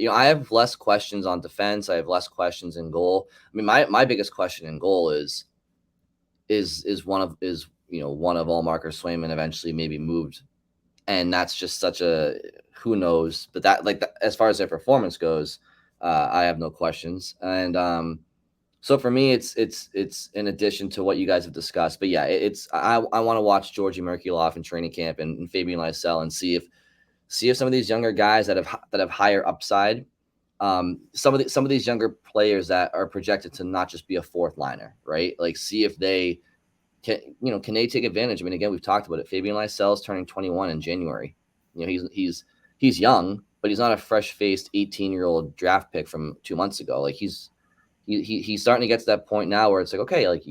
[SPEAKER 1] I have less questions on defense. I have less questions in goal. I mean, my biggest question in goal is one of Allmark or Swayman eventually maybe moved, and that's just such a who knows. But that as far as their performance goes, I have no questions. And so for me, it's in addition to what you guys have discussed. But yeah, I want to watch Georgi Merkulov in training camp and Fabian Lysell and see if some of these younger guys that have higher upside, some of these younger players that are projected to not just be a fourth liner, right? Like see if they can they take advantage. I mean, again, we've talked about it. Fabian Lysell is turning 21 in January. He's young, but he's not a fresh-faced 18-year-old draft pick from 2 months ago. Like he's starting to get to that point now where it's like, okay, like,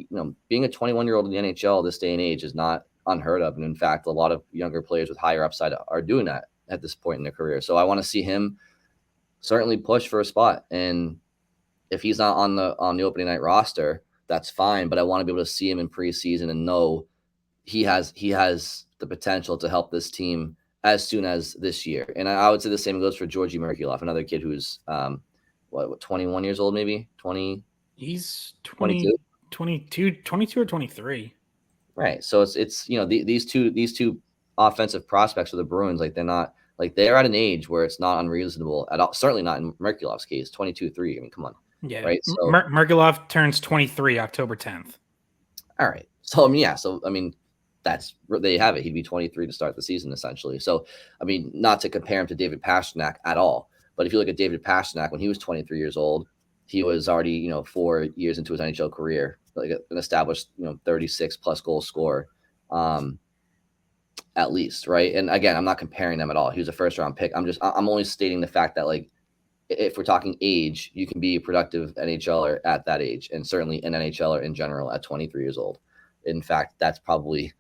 [SPEAKER 1] being a 21-year-old in the NHL this day and age is not unheard of. And in fact, a lot of younger players with higher upside are doing that at this point in their career. So I want to see him certainly push for a spot. And if he's not on the opening night roster, that's fine. But I want to be able to see him in preseason and know he has the potential to help this team as soon as this year. And I would say the same goes for Georgi Merkulov, another kid who's 21 years old, maybe 20.
[SPEAKER 3] He's 22 or 23.
[SPEAKER 1] Right. So it's these two offensive prospects for the Bruins, like they're at an age where it's not unreasonable at all. Certainly not in Merkulov's case, 22-3. I mean, come on.
[SPEAKER 3] Yeah.
[SPEAKER 1] Right. So
[SPEAKER 3] Merkulov turns 23 October 10th.
[SPEAKER 1] All right. So I mean, that's there you have it. He'd be 23 to start the season essentially. So I mean, not to compare him to David Pastrnak at all. But if you look at David Pastrnak, when he was 23 years old, he was already, 4 years into his NHL career, like an established, 36 plus goal scorer, at least. Right. And again, I'm not comparing them at all. He was a first round pick. I'm only stating the fact that, like, if we're talking age, you can be a productive NHLer at that age, and certainly an NHLer in general at 23 years old. In fact, that's probably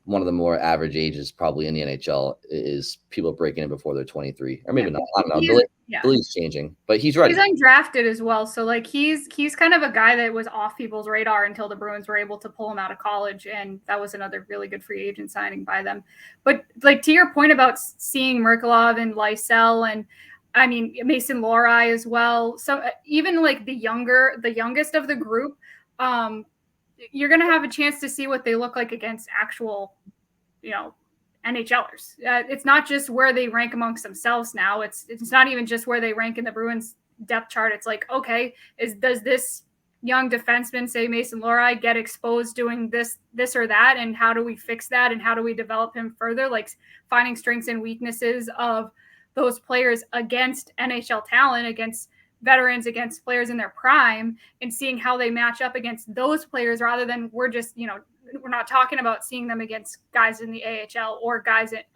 [SPEAKER 1] one of the more average ages probably in the NHL is people breaking in before they're 23, or maybe not. I don't know. The league's changing, but he's ready.
[SPEAKER 2] He's undrafted as well. So like he's kind of a guy that was off people's radar until the Bruins were able to pull him out of college. And that was another really good free agent signing by them. But like to your point about seeing Merkulov and Lysell, and I mean, Mason Lohrei as well. So even like the youngest of the group, you're going to have a chance to see what they look like against actual, NHLers. It's not just where they rank amongst themselves now. It's not even just where they rank in the Bruins depth chart. It's like, okay, does this young defenseman, say Mason Lohrei, get exposed doing this or that? And how do we fix that? And how do we develop him further? Like finding strengths and weaknesses of those players against NHL talent, against veterans, against players in their prime, and seeing how they match up against those players, rather than we're just, we're not talking about seeing them against guys in the AHL or guys that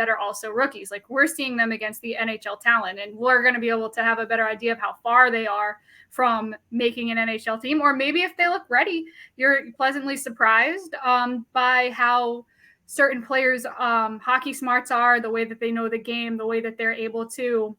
[SPEAKER 2] are also rookies. Like we're seeing them against the NHL talent, and we're going to be able to have a better idea of how far they are from making an NHL team. Or maybe if they look ready, you're pleasantly surprised by how certain players' hockey smarts are, the way that they know the game, the way that they're able to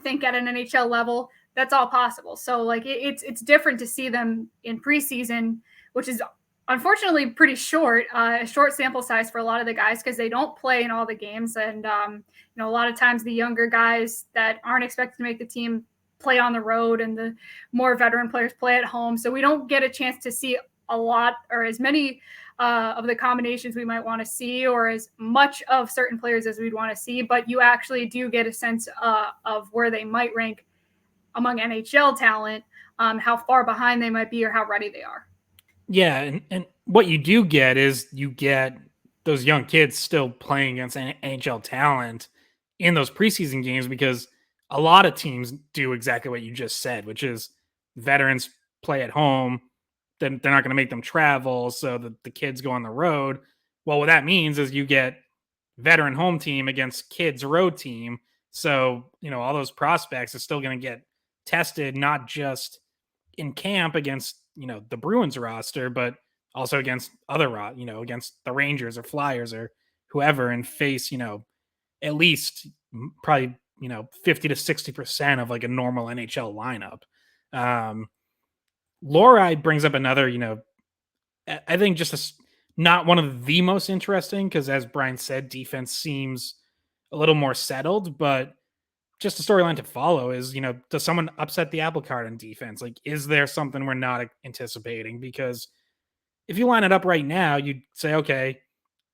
[SPEAKER 2] think at an NHL level. That's all possible. So like it's different to see them in preseason, which is unfortunately pretty short, a short sample size for a lot of the guys because they don't play in all the games. And, a lot of times the younger guys that aren't expected to make the team play on the road and the more veteran players play at home. So we don't get a chance to see a lot or as many of the combinations we might want to see or as much of certain players as we'd want to see. But you actually do get a sense of where they might rank among NHL talent, how far behind they might be or how ready they are.
[SPEAKER 3] Yeah, and what you do get is you get those young kids still playing against NHL talent in those preseason games because a lot of teams do exactly what you just said, which is veterans play at home, then they're not going to make them travel, so the kids go on the road. Well, what that means is you get veteran home team against kids road team. So, all those prospects are still going to get tested, not just in camp against, the Bruins roster, but also against other, against the Rangers or Flyers or whoever and face, at least probably, 50 to 60% of like a normal NHL lineup. Lorei brings up another, I think just not one of the most interesting because, as Brian said, defense seems a little more settled, but just a storyline to follow is, does someone upset the apple cart on defense? Like, is there something we're not anticipating? Because if you line it up right now, you'd say, okay,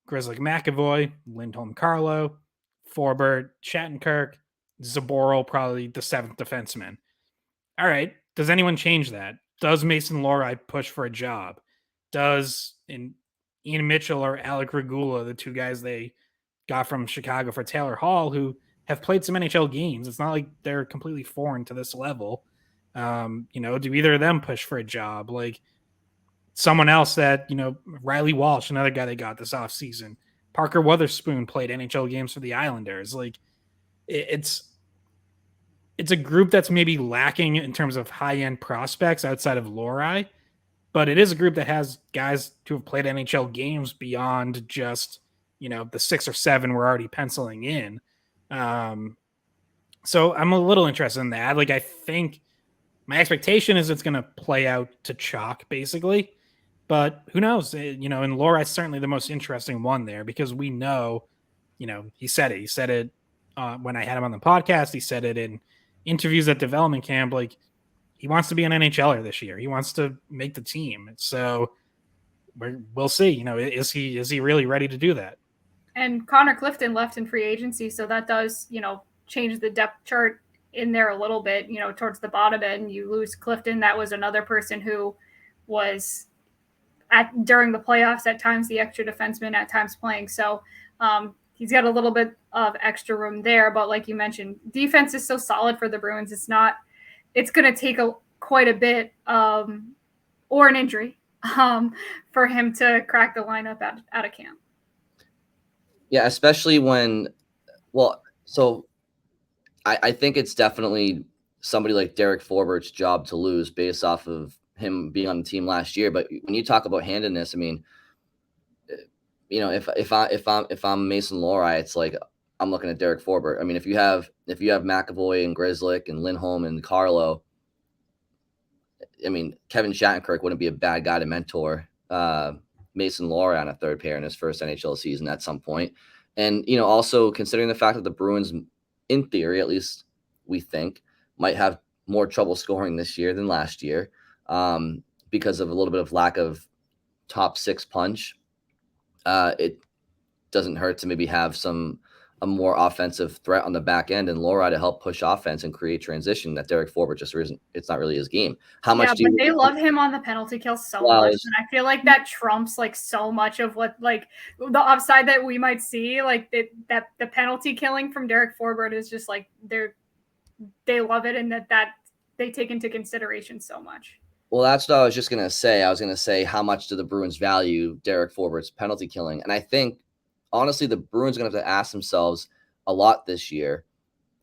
[SPEAKER 3] Grizzly McAvoy, Lindholm Carlo, Forbert, Shattenkirk, Zaboral, probably the seventh defenseman. All right. Does anyone change that? Does Mason Lorei push for a job? Does Ian Mitchell or Alec Regula, the two guys they got from Chicago for Taylor Hall, who have played some NHL games. It's not like they're completely foreign to this level. Do either of them push for a job? Like someone else that, Riley Walsh, another guy they got this offseason. Parker Wotherspoon played NHL games for the Islanders. Like it's a group that's maybe lacking in terms of high-end prospects outside of Lorei, but it is a group that has guys who have played NHL games beyond just, the 6 or 7 we're already penciling in. So I'm a little interested in that. Like, I think my expectation is it's going to play out to chalk, basically. But who knows? And Lorei's certainly the most interesting one there because we know, he said it. He said it when I had him on the podcast. He said it in interviews at development camp. Like, he wants to be an NHLer this year. He wants to make the team. So we'll see. Is he really ready to do that?
[SPEAKER 2] And Connor Clifton left in free agency, so that does, change the depth chart in there a little bit, towards the bottom end. You lose Clifton. That was another person who was during the playoffs, at times the extra defenseman, at times playing. So he's got a little bit of extra room there. But like you mentioned, defense is so solid for the Bruins. It's going to take quite a bit or an injury for him to crack the lineup out of camp.
[SPEAKER 1] Yeah, especially when, so I think it's definitely somebody like Derek Forbert's job to lose based off of him being on the team last year. But when you talk about handedness, I mean, if I'm Mason Lorei, it's like I'm looking at Derek Forbert. I mean, if you have McAvoy and Grzelcyk and Lindholm and Carlo, I mean, Kevin Shattenkirk wouldn't be a bad guy to mentor Mason Lorei on a third pair in his first NHL season at some point. And, also considering the fact that the Bruins, in theory, at least we think, might have more trouble scoring this year than last year because of a little bit of lack of top 6 punch. It doesn't hurt to maybe have a more offensive threat on the back end and Lorei to help push offense and create transition that Derek Forbert just isn't. It's not really his game. How much do
[SPEAKER 2] they love him on the penalty kill so much, and I feel like that trumps like so much of what like the upside that we might see. Like that the penalty killing from Derek Forbert is just like they love it, and that they take into consideration so much.
[SPEAKER 1] Well, that's what I was just gonna say. I was gonna say how much do the Bruins value Derek Forbert's penalty killing, and I think honestly, the Bruins are going to have to ask themselves a lot this year.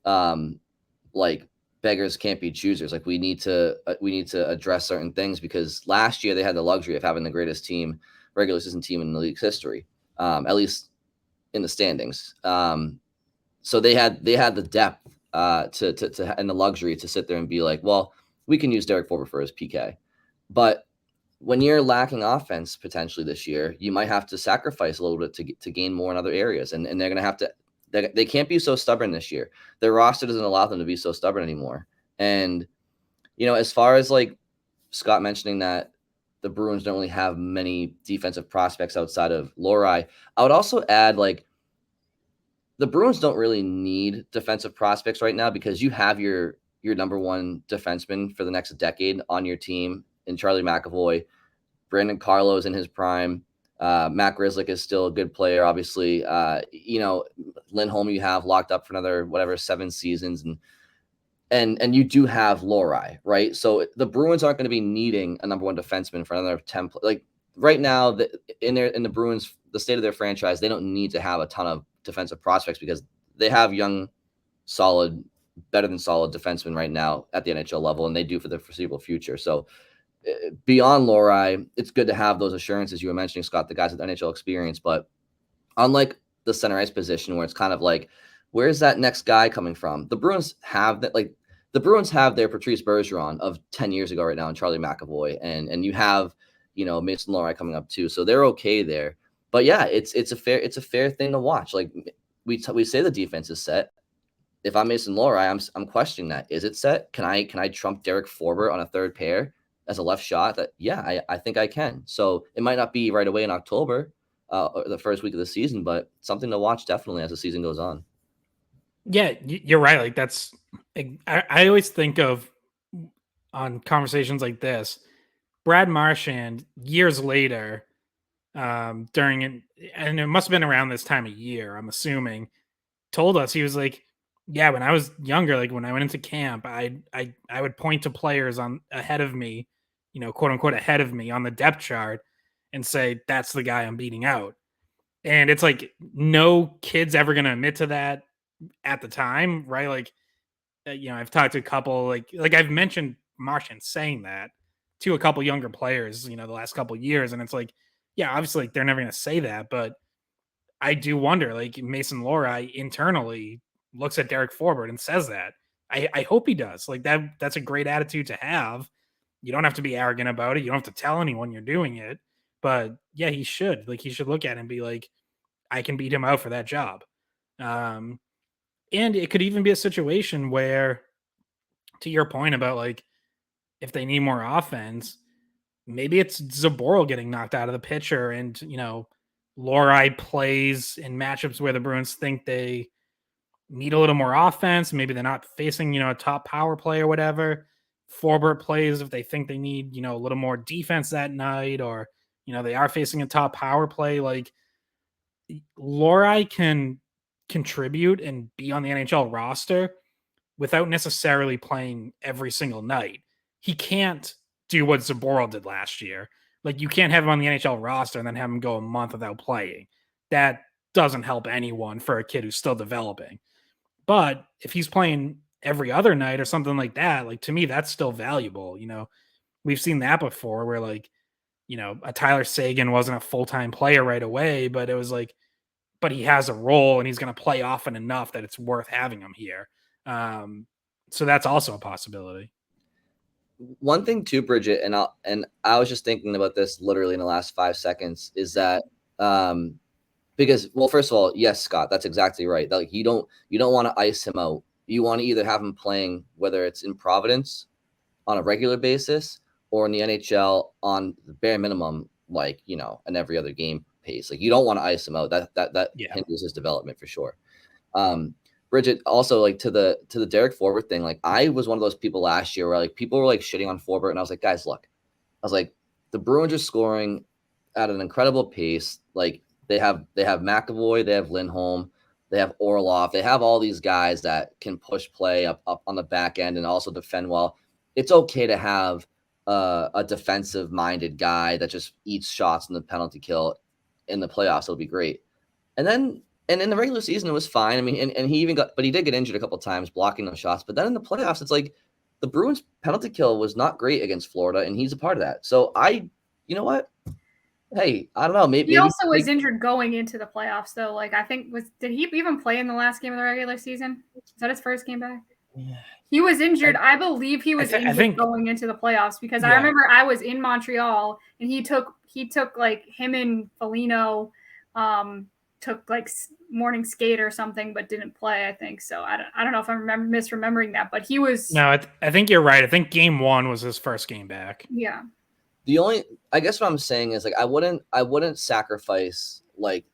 [SPEAKER 1] Like beggars can't be choosers. Like we need to address certain things because last year they had the luxury of having the greatest regular season team in the league's history, at least in the standings. So they had the depth to and the luxury to sit there and be like, well, we can use Derek Forbert for his PK, but when you're lacking offense potentially this year, you might have to sacrifice a little bit to gain more in other areas. And they're going to have to, they can't be so stubborn this year. Their roster doesn't allow them to be so stubborn anymore. And, as far as like Scott mentioning that the Bruins don't really have many defensive prospects outside of Lohrei, I would also add like the Bruins don't really need defensive prospects right now because you have your number one defenseman for the next decade on your team in Charlie McAvoy. Brandon Carlo's in his prime. Matt Grzelcyk is still a good player, obviously. Lindholm you have locked up for another 7 seasons, and you do have Lohrei, right? So the Bruins aren't going to be needing a number one defenseman for another 10. Like right now, in the Bruins, the state of their franchise, they don't need to have a ton of defensive prospects because they have young, solid, better than solid defensemen right now at the NHL level, and they do for the foreseeable future. So beyond Lohrei, it's good to have those assurances you were mentioning, Scott, the guys with NHL experience. But unlike the center ice position where it's kind of like, where's that next guy coming from? The Bruins have that, like the Bruins have their Patrice Bergeron of 10 years ago right now, and Charlie McAvoy, and you have, Mason Lohrei coming up too. So they're okay there. But yeah, it's a fair thing to watch. Like we say the defense is set. If I'm Mason Lohrei, I'm questioning that. Is it set? Can I trump Derek Forbort on a third pair as a left shot? That I think I can. So it might not be right away in October, or the first week of the season, but something to watch definitely as the season goes on.
[SPEAKER 3] Yeah, you're right. Like that's, I always think of on conversations like this, Brad Marchand years later, during it, and it must have been around this time of year, I'm assuming, told us, he was like, yeah, when I was younger, like when I went into camp, I would point to players on ahead of me, quote unquote ahead of me on the depth chart and say, that's the guy I'm beating out. And it's like no kid's ever going to admit to that at the time, right? Like, I've talked to a couple, like I've mentioned Martian saying that to a couple younger players, the last couple years. And it's like, yeah, obviously like, they're never going to say that, but I do wonder, like Mason Lohrei internally looks at Derek Forbort and says that. I hope he does. Like that's a great attitude to have. You don't have to be arrogant about it. You don't have to tell anyone you're doing it. But yeah, he should. Like he should look at it and be like, I can beat him out for that job. And it could even be a situation where, to your point about like if they need more offense, maybe it's Zaboral getting knocked out of the pitcher, and Lohrei plays in matchups where the Bruins think they need a little more offense. Maybe they're not facing a top power play or whatever. Forbort plays if they think they need a little more defense that night, or they are facing a top power play. Like Lohrei can contribute and be on the NHL roster without necessarily playing every single night. He can't do what Zaboral did last year. Like you can't have him on the NHL roster and then have him go a month without playing. That doesn't help anyone for a kid who's still developing. But if he's playing every other night or something like that, like to me, that's still valuable. We've seen that before where like, a Tyler Seguin wasn't a full-time player right away, but it was like, but he has a role and he's going to play often enough that it's worth having him here. So that's also a possibility.
[SPEAKER 1] One thing too, Bridgette, and I was just thinking about this literally in the last 5 seconds, is that because, well, first of all, yes, Scott, that's exactly right. Like you don't want to ice him out. You want to either have him playing, whether it's in Providence on a regular basis or in the NHL on the bare minimum, like an every other game pace. Like you don't want to ice him out. That hinders his development for sure. Bridgette, also like to the Derek Forbort thing, like I was one of those people last year where like people were like shitting on Forbort, and I was like, guys, look, I was like, the Bruins are scoring at an incredible pace. Like they have McAvoy, they have Lindholm, they have Orlov, they have all these guys that can push play up on the back end and also defend well. It's okay to have a defensive minded guy that just eats shots in the penalty kill in the playoffs. It'll be great. And in the regular season, it was fine. I mean, and he did get injured a couple of times blocking those shots. But then in the playoffs, it's like the Bruins penalty kill was not great against Florida, and he's a part of that. So you know what? Hey, I don't know. Maybe
[SPEAKER 2] he also was injured going into the playoffs, though. Like I think did he even play in the last game of the regular season? Is that his first game back? He was injured. I believe he was injured going into the playoffs because I remember I was in Montreal and he took like him and Foligno took like morning skate or something, but didn't play. I think so. I don't know if I'm misremembering that, but he was.
[SPEAKER 3] No, I think you're right. I think game 1 was his first game back.
[SPEAKER 2] Yeah.
[SPEAKER 1] I guess what I'm saying is like I wouldn't sacrifice like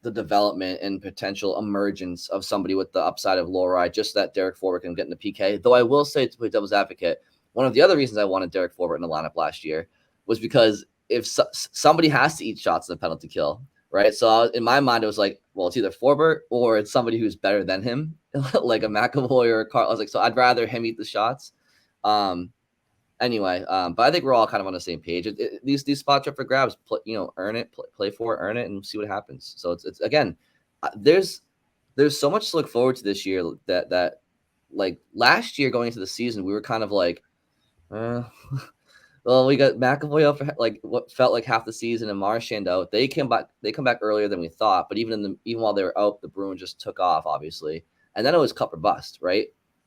[SPEAKER 1] the development and potential emergence of somebody with the upside of Lowry just so that Derek Forbort can get in the PK. Though I will say, to play devil's advocate, one of the other reasons I wanted Derek Forbort in the lineup last year was because if somebody has to eat shots in the penalty kill, right? So in my mind, it was like, well, it's either Forbort or it's somebody who's better than him, like a McAvoy or a Carl. I was like, so I'd rather him eat the shots. Anyway, but I think we're all kind of on the same page. These spots are for grabs. Earn it, play for it, earn it, and see what happens. So it's again, there's so much to look forward to this year that like last year going into the season, we were kind of like, well, we got McAvoy out for like what felt like half the season and Marchand out. They come back earlier than we thought, but even while they were out, the Bruins just took off, obviously, and then it was cup or bust, right?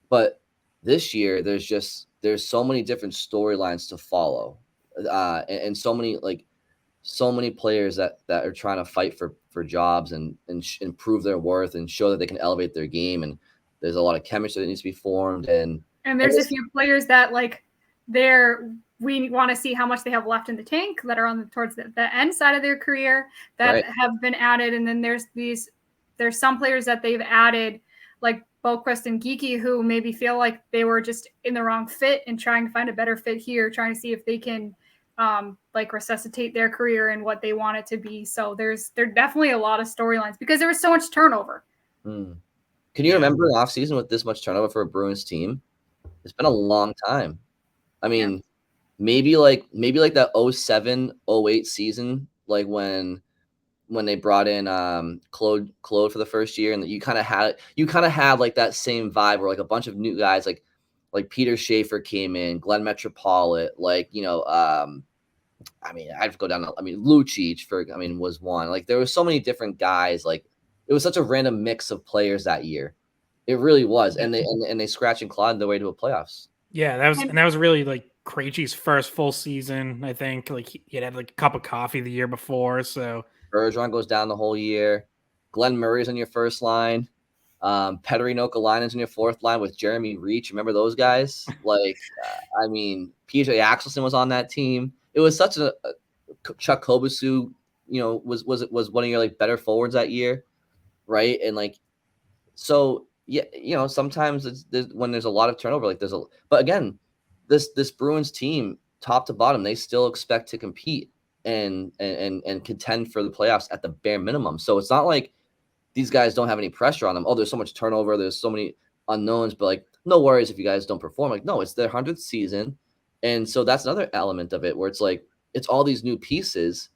[SPEAKER 1] But this year, there's so many different storylines to follow, and so many players that are trying to fight for jobs and prove their worth and show that they can elevate their game. And there's a lot of chemistry that needs to be formed. And
[SPEAKER 2] there's a few players that like we want to see how much they have left in the tank that are towards the end side of their career that have been added. And then there's some players that they've added like Boquist and Geeky who maybe feel like they were just in the wrong fit and trying to find a better fit here, trying to see if they can like resuscitate their career and what they want it to be. So there's definitely a lot of storylines because there was so much turnover.
[SPEAKER 1] Can you remember an off season with this much turnover for a Bruins team? It's been a long time. I mean, maybe like that 07-08 season, like when they brought in Claude for the first year, and you kind of had like that same vibe where like a bunch of new guys like Peter Schaefer came in, Glenn Metropolitan, like I'd go down. Lucic was one. Like there was so many different guys. Like it was such a random mix of players that year. It really was, and they scratch and clawed their way to a playoffs.
[SPEAKER 3] Yeah, that was really like Krejci's first full season. I think like he had like a cup of coffee the year before, so.
[SPEAKER 1] Bergeron goes down the whole year. Glenn Murray's on your first line. Petteri Nokalainen's on your fourth line with Jeremy Reach. Remember those guys? Like, PJ Axelson was on that team. It was such a Chuck Kobasu, was one of your like better forwards that year, right? And like, so yeah, sometimes when there's a lot of turnover, like but again, this Bruins team, top to bottom, they still expect to compete and contend for the playoffs at the bare minimum. So it's not like these guys don't have any pressure on them. Oh, there's so much turnover, there's so many unknowns, but like no worries if you guys don't perform. Like no, it's their 100th season, and so that's another element of it where it's like it's all these new pieces,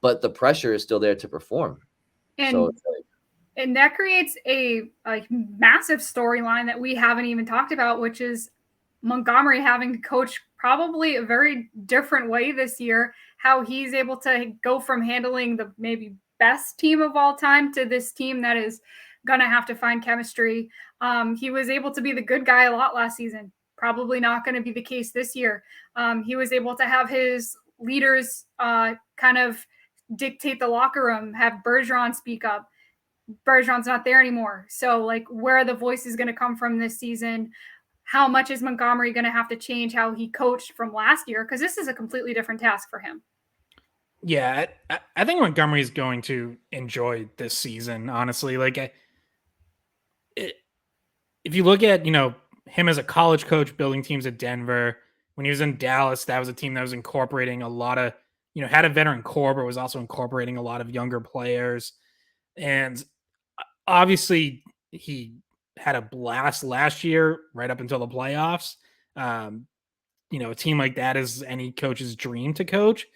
[SPEAKER 1] but the pressure is still there to perform.
[SPEAKER 2] And that creates a massive storyline that we haven't even talked about, which is Montgomery having to coach probably a very different way this year, how he's able to go from handling the maybe best team of all time to this team that is going to have to find chemistry. He was able to be the good guy a lot last season. Probably not going to be the case this year. He was able to have his leaders kind of dictate the locker room, have Bergeron speak up. Bergeron's not there anymore. So like where are the voices going to come from this season? How much is Montgomery going to have to change how he coached from last year? Because this is a completely different task for him.
[SPEAKER 3] Yeah, I think Montgomery is going to enjoy this season, honestly. Like, if you look at, him as a college coach building teams at Denver, when he was in Dallas, that was a team that was incorporating a lot of, had a veteran core, but was also incorporating a lot of younger players. And obviously, he had a blast last year right up until the playoffs. A team like that is any coach's dream to coach.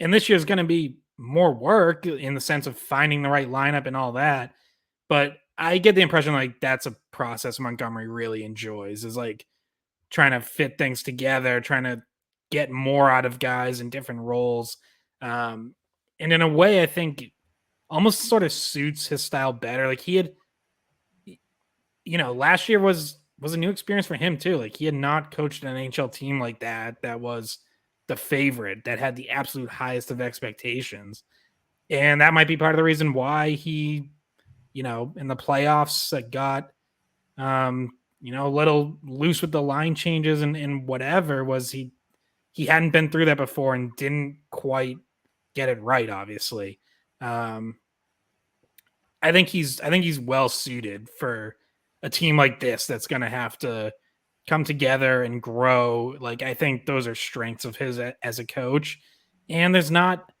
[SPEAKER 3] And this year is going to be more work in the sense of finding the right lineup and all that. But I get the impression like that's a process Montgomery really enjoys, is like trying to fit things together, trying to get more out of guys in different roles. And in a way, I think almost sort of suits his style better. Like he had, last year was was a new experience for him too. Like he had not coached an NHL team like that. That was the favorite, that had the absolute highest of expectations. And that might be part of the reason why he, in the playoffs got, a little loose with the line changes and whatever. Was he hadn't been through that before and didn't quite get it right, obviously. I think he's well suited for a team like this that's going to have to come together and grow. Like, I think those are strengths of his as a coach. And there's not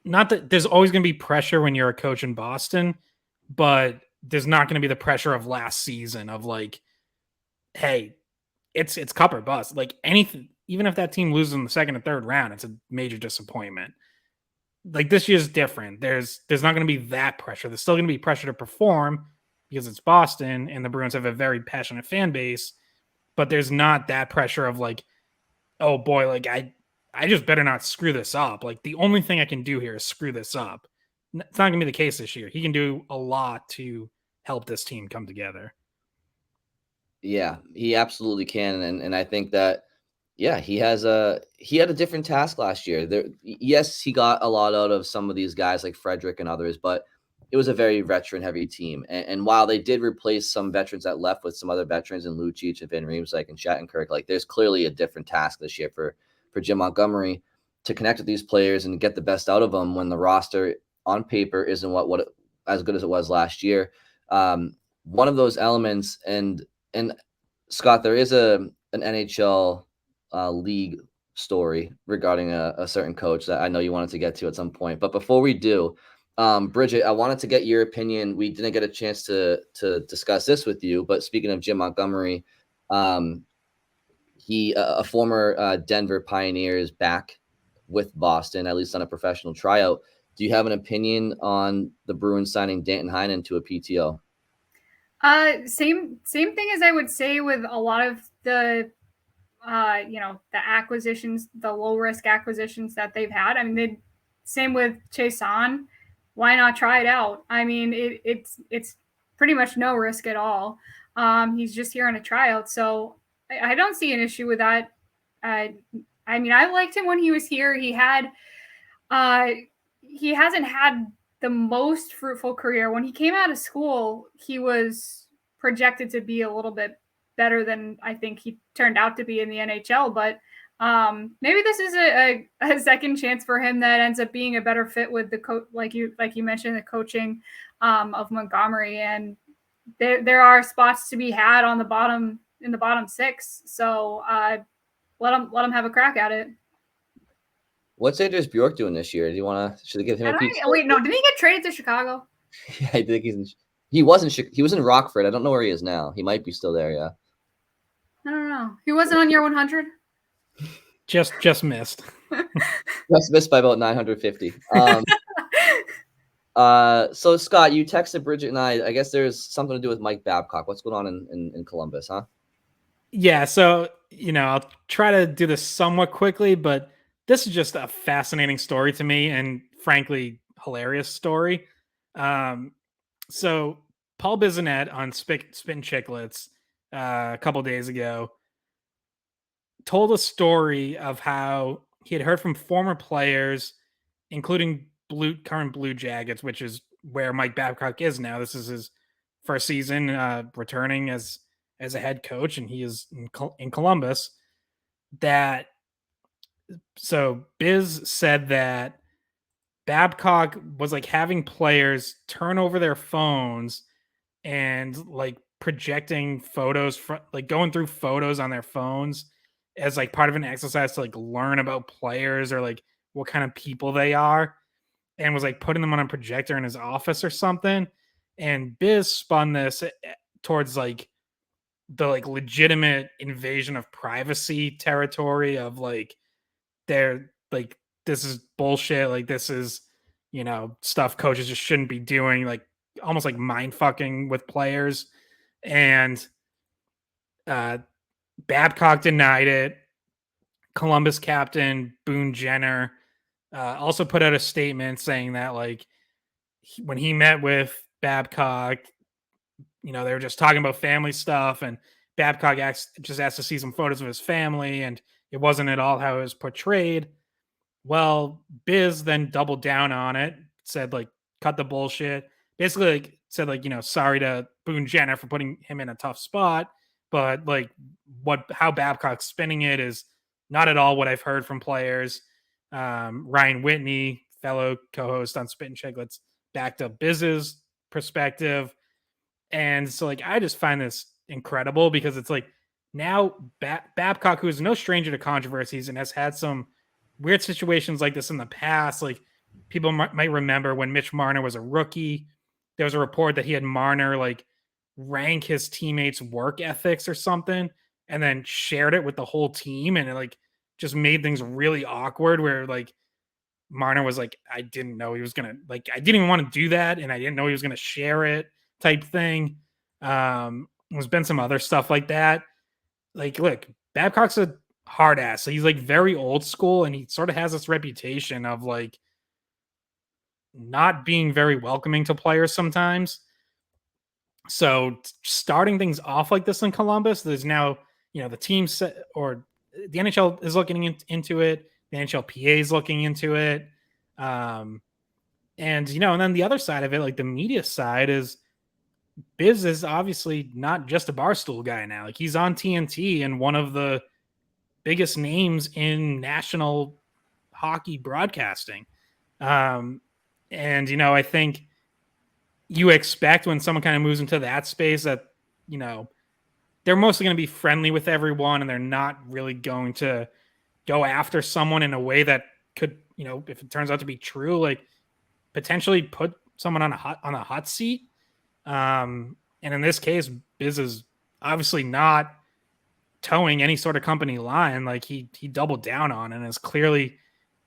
[SPEAKER 3] that there's always going to be pressure when you're a coach in Boston, but there's not going to be the pressure of last season of like, hey, it's cup or bust. Like anything, even if that team loses in the second or third round, it's a major disappointment. Like this year's different. There's not going to be that pressure. There's still going to be pressure to perform because it's Boston and the Bruins have a very passionate fan base, but there's not that pressure of like, oh boy, like I just better not screw this up. Like the only thing I can do here is screw this up. It's not going to be the case this year. He can do a lot to help this team come together.
[SPEAKER 1] Yeah, he absolutely can. And I think that, yeah, he had a different task last year. Yes, he got a lot out of some of these guys like Frederick and others, but it was a very veteran heavy team. And while they did replace some veterans that left with some other veterans in Lucic and Van Riemsdyk and Shattenkirk, like there's clearly a different task this year for Jim Montgomery to connect with these players and get the best out of them when the roster on paper isn't what as good as it was last year. One of those elements, and Scott, there is an NHL league story regarding a certain coach that I know you wanted to get to at some point. But before we do, Bridgette, I wanted to get your opinion. We didn't get a chance to discuss this with you, but speaking of Jim Montgomery, he, a former Denver Pioneer, is back with Boston, at least on a professional tryout. Do you have an opinion on the Bruins signing Danton Heinen to a PTO?
[SPEAKER 2] Same thing as I would say with a lot of the the acquisitions, the low risk acquisitions that they've had. I mean, same with Chason. Why not try it out? I mean, it's pretty much no risk at all. He's just here on a tryout, so I don't see an issue with that. I mean, I liked him when he was here. He hasn't had the most fruitful career. When he came out of school, he was projected to be a little bit better than I think he turned out to be in the NHL. But maybe this is a second chance for him that ends up being a better fit with the coach, like you mentioned, the coaching of Montgomery. And there are spots to be had in the bottom six. So let him have a crack at it.
[SPEAKER 1] What's Anders Bjork doing this year? Should I give him a piece?
[SPEAKER 2] Wait, no, didn't he get traded to Chicago?
[SPEAKER 1] Yeah, I think he was in Rockford. I don't know where he is now. He might be still there. Yeah.
[SPEAKER 2] I don't know. He wasn't on your 100.
[SPEAKER 3] Just missed.
[SPEAKER 1] Just missed by about 950. So Scott, you texted Bridgette and I guess there's something to do with Mike Babcock. What's going on in Columbus, huh?
[SPEAKER 3] Yeah. So, I'll try to do this somewhat quickly, but this is just a fascinating story to me and frankly, hilarious story. So Paul Bissonnette on Spin Chicklets a couple days ago told a story of how he had heard from former players, including current Blue Jackets, which is where Mike Babcock is now. This is his first season returning as a head coach, and he is in Columbus. So Biz said that Babcock was like having players turn over their phones and like projecting photos, like going through photos on their phones as like part of an exercise to like learn about players or like what kind of people they are, and was like putting them on a projector in his office or something. And Biz spun this towards like the like legitimate invasion of privacy territory of like they're like, this is bullshit. Like this is, stuff coaches just shouldn't be doing, like almost like mind fucking with players. And Babcock denied it. Columbus captain Boone Jenner also put out a statement saying that like when he met with Babcock, they were just talking about family stuff, and Babcock just asked to see some photos of his family, and it wasn't at all how it was portrayed. Well, Biz then doubled down on it, said like, cut the bullshit. Basically, like, said like, sorry to Boone Jenner for putting him in a tough spot, but like how Babcock's spinning it is not at all what I've heard from players. Ryan Whitney, fellow co-host on Spit and Chicklets, backed up Biz's perspective. And so like I just find this incredible because it's like now Babcock, who is no stranger to controversies and has had some weird situations like this in the past. Like people might remember when Mitch Marner was a rookie, there was a report that he had Marner like rank his teammates' work ethics or something, and then shared it with the whole team, and it like just made things really awkward. Where like Marner was like, I didn't know he was gonna like, I didn't even want to do that, and I didn't know he was gonna share it, type thing. There's been some other stuff like that. Like, look, Babcock's a hard ass. So he's like very old school, and he sort of has this reputation of like not being very welcoming to players sometimes. So starting things off like this in Columbus, there's now, the team set, or the NHL is looking into it. The NHLPA is looking into it. And then the other side of it, like the media side, is Biz is obviously not just a Barstool guy now. Like he's on TNT and one of the biggest names in national hockey broadcasting. I think you expect when someone kind of moves into that space that, they're mostly going to be friendly with everyone and they're not really going to go after someone in a way that could, if it turns out to be true, like potentially put someone on a hot seat. And in this case, Biz is obviously not towing any sort of company line. Like he doubled down on and is clearly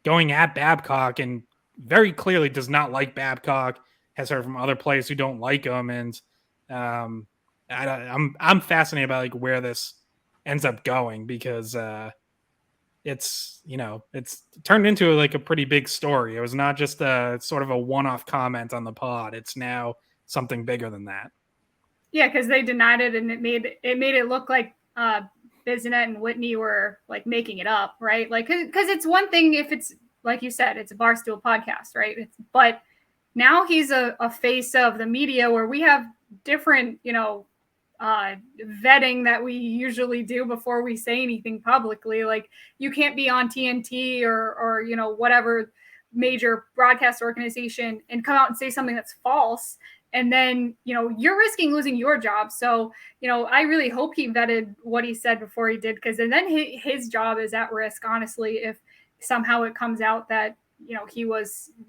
[SPEAKER 3] going at Babcock and very clearly does not like Babcock, has heard from other players who don't like him. And I'm fascinated by like where this ends up going because it's turned into like a pretty big story. It was not just a sort of a one-off comment on the pod. It's now something bigger than that.
[SPEAKER 2] Yeah, because they denied it and it made it look like Bizinet and Whitney were like making it up, right? Like, because it's one thing if it's like you said, it's a Barstool podcast, right? But now he's a face of the media where we have different, vetting that we usually do before we say anything publicly. Like you can't be on TNT or whatever major broadcast organization and come out and say something that's false. And then, you're risking losing your job. So, I really hope he vetted what he said before he did, because then his job is at risk, honestly, if somehow it comes out that,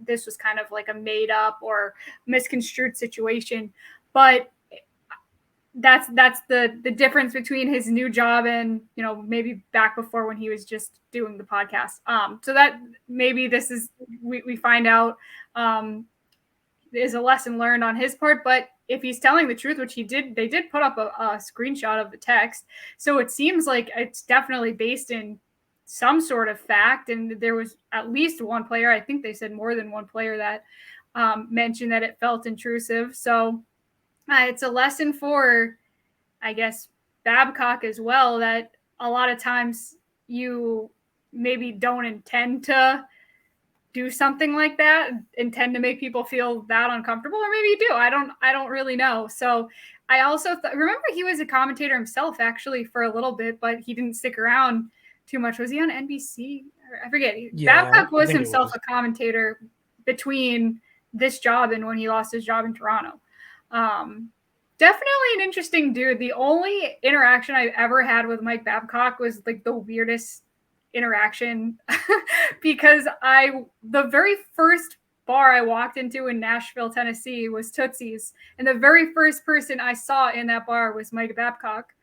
[SPEAKER 2] this was kind of like a made up or misconstrued situation. But that's the difference between his new job and, maybe back before when he was just doing the podcast. So that maybe this is, we find out, is a lesson learned on his part. But if he's telling the truth, which they did put up a screenshot of the text. So it seems like it's definitely based in some sort of fact. And there was at least one player, I think they said more than one player, that mentioned that it felt intrusive. So it's a lesson for, I guess, Babcock as well, that a lot of times you maybe don't intend to do something like that, intend to make people feel that uncomfortable, or maybe you do. I don't really know. So I also remember he was a commentator himself actually for a little bit, but he didn't stick around too much. Was he on NBC? I forget. Yeah, Babcock was himself a commentator between this job and when he lost his job in Toronto. Definitely an interesting dude. The only interaction I've ever had with Mike Babcock was like the weirdest interaction because the very first bar I walked into in Nashville, Tennessee was Tootsie's, and the very first person I saw in that bar was Mike Babcock,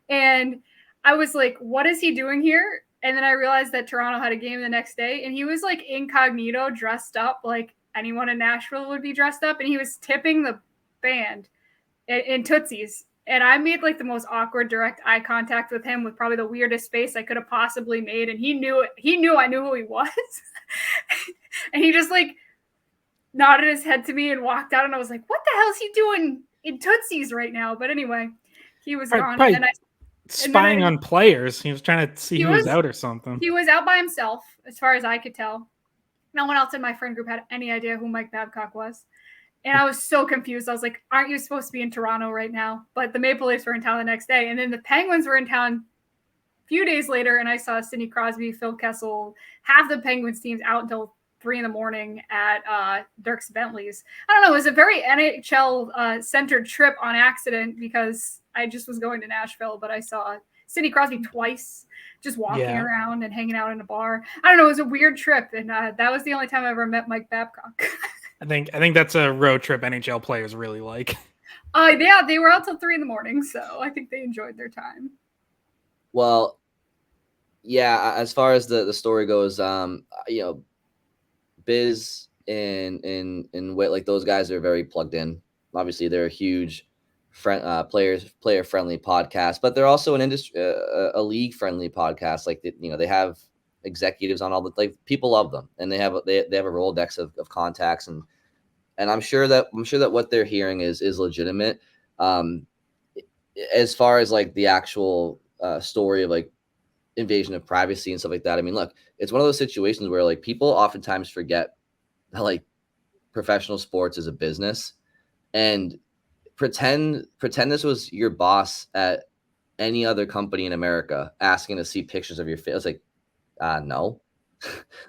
[SPEAKER 2] and I was like, what is he doing here? And then I realized that Toronto had a game the next day, and he was like incognito, dressed up like anyone in Nashville would be dressed up, and he was tipping the band in Tootsie's. And I made like the most awkward direct eye contact with him with probably the weirdest face I could have possibly made. And he knew I knew who he was. And he just like nodded his head to me and walked out. And I was like, what the hell is he doing in Tootsie's right now? But anyway, he was gone.
[SPEAKER 3] spying on players. He was trying to see who was out or something.
[SPEAKER 2] He was out by himself, as far as I could tell. No one else in my friend group had any idea who Mike Babcock was. And I was so confused. I was like, aren't you supposed to be in Toronto right now? But the Maple Leafs were in town the next day. And then the Penguins were in town a few days later. And I saw Sidney Crosby, Phil Kessel, half the Penguins teams out until 3 a.m. at Dirks Bentley's. I don't know. It was a very NHL-centered trip on accident because I just was going to Nashville, but I saw Sidney Crosby twice just walking around and hanging out in a bar. I don't know. It was a weird trip. And that was the only time I ever met Mike Babcock.
[SPEAKER 3] I think that's a road trip NHL players really like.
[SPEAKER 2] Yeah, they were out till 3 a.m, so I think they enjoyed their time.
[SPEAKER 1] Well, yeah, as far as the story goes, Biz and Whit, like those guys are very plugged in. Obviously, they're a huge player friendly podcast, but they're also an industry a league friendly podcast. Like they have executives on all the, like, people love them, and they have a Rolodex of contacts, and I'm sure that what they're hearing is legitimate. As far as like the actual story of like invasion of privacy and stuff like that, I mean, look, it's one of those situations where like people oftentimes forget that like professional sports is a business, and pretend this was your boss at any other company in America asking to see pictures of your face. It's like, no.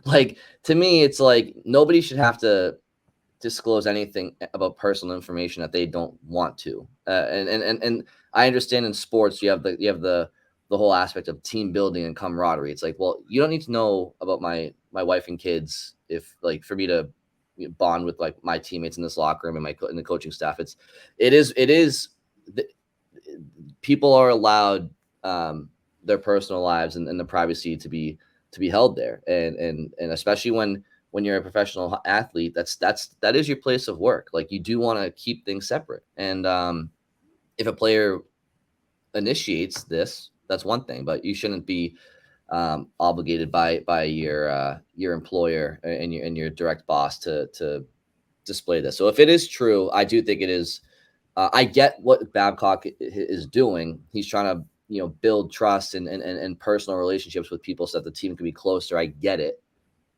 [SPEAKER 1] Like, to me, it's like nobody should have to disclose anything about personal information that they don't want to. And I understand in sports you have the whole aspect of team building and camaraderie. It's like, well, you don't need to know about my wife and kids if, like, for me to bond with like my teammates in this locker room and in the coaching staff. It is people are allowed their personal lives and the privacy to be held there, and especially when you're a professional athlete, that is your place of work. Like, you do want to keep things separate, and if a player initiates this, that's one thing, but you shouldn't be obligated by your employer and your direct boss to display this. So if it is true, I do think it is. I get what Babcock is doing. He's trying to build trust and personal relationships with people so that the team can be closer. I get it,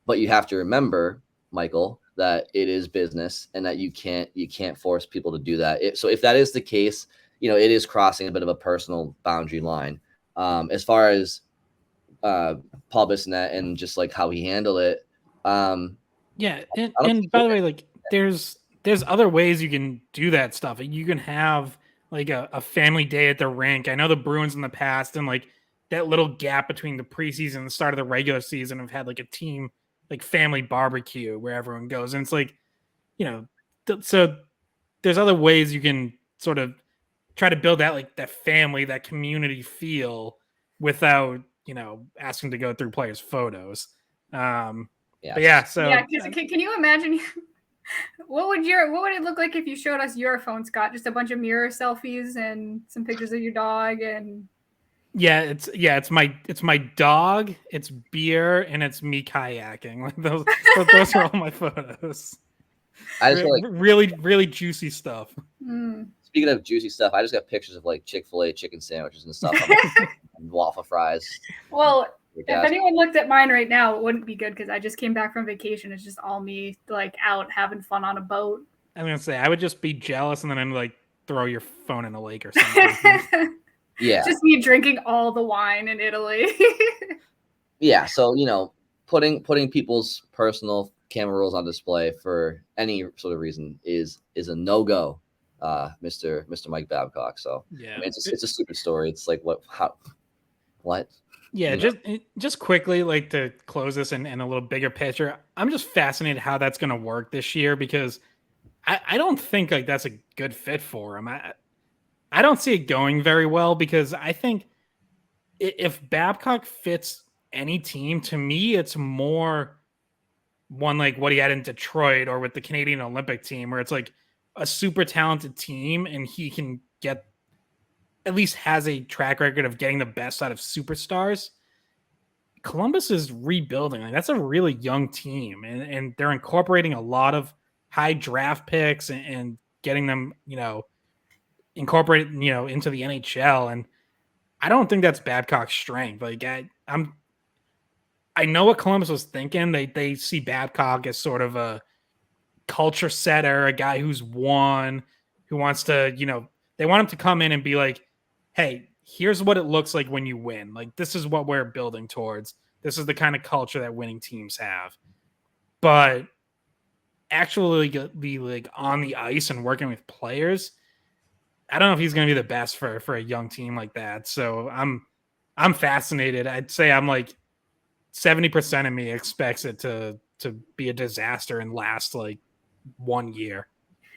[SPEAKER 1] but you have to remember, Michael, that it is business and that you can't force people to do that. So if that is the case, it is crossing a bit of a personal boundary line. As far as Paul Bissonnette and just like how he handled it.
[SPEAKER 3] Yeah, and by the way, like there's other ways you can do that stuff. You can have like a family day at the rink. I know the Bruins in the past, and like that little gap between the preseason and the start of the regular season, have had like a team like family barbecue where everyone goes, and it's like, so there's other ways you can sort of try to build that, like, that family, that community feel without asking to go through players' photos. But yeah, so
[SPEAKER 2] can you imagine what would it look like if you showed us your phone, Scott? Just a bunch of mirror selfies and some pictures of your dog, and
[SPEAKER 3] it's my dog, it's beer, and it's me kayaking. Like those are all my photos. I just like really juicy stuff.
[SPEAKER 1] Speaking of juicy stuff, I just got pictures of like Chick-fil-A chicken sandwiches and stuff, and waffle fries.
[SPEAKER 2] Well, if anyone looked at mine right now, it wouldn't be good because I just came back from vacation. It's just all me, like, out having fun on a boat.
[SPEAKER 3] I'm gonna say I would just be jealous, and then I'm like, throw your phone in a lake or something.
[SPEAKER 1] Yeah,
[SPEAKER 2] just me drinking all the wine in Italy.
[SPEAKER 1] Yeah, so putting people's personal camera rolls on display for any sort of reason is a no-go, Mr. Mike Babcock. So yeah, I mean, it's a stupid story. It's like what?
[SPEAKER 3] Yeah, just quickly, like, to close this in a little bigger picture, I'm just fascinated how that's going to work this year, because I don't think like that's a good fit for him. I don't see it going very well, because I think if Babcock fits any team, to me, it's more one like what he had in Detroit or with the Canadian Olympic team, where it's like a super talented team and he can at least has a track record of getting the best out of superstars. Columbus is rebuilding. Like, that's a really young team, and they're incorporating a lot of high draft picks and getting them, incorporated, into the NHL. And I don't think that's Babcock's strength. Like I know what Columbus was thinking. They see Babcock as sort of a culture setter, a guy who's won, who wants to, they want him to come in and be like, hey, here's what it looks like when you win. Like, this is what we're building towards. This is the kind of culture that winning teams have. But actually be like on the ice and working with players, I don't know if he's going to be the best for a young team like that. So I'm fascinated. I'd say I'm like 70% of me expects it to be a disaster and last like 1 year.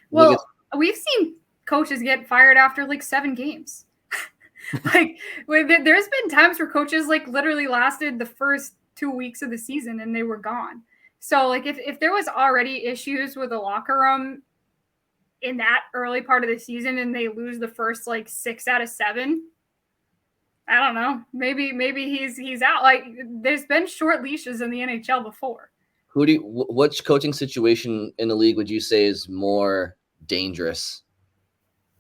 [SPEAKER 2] Well, we've seen coaches get fired after like 7 games. Like there's been times where coaches like literally lasted the first 2 weeks of the season and they were gone. So like if there was already issues with the locker room in that early part of the season and they lose the first like 6 out of 7, I don't know. Maybe he's out. Like there's been short leashes in the NHL before.
[SPEAKER 1] Which coaching situation in the league would you say is more dangerous?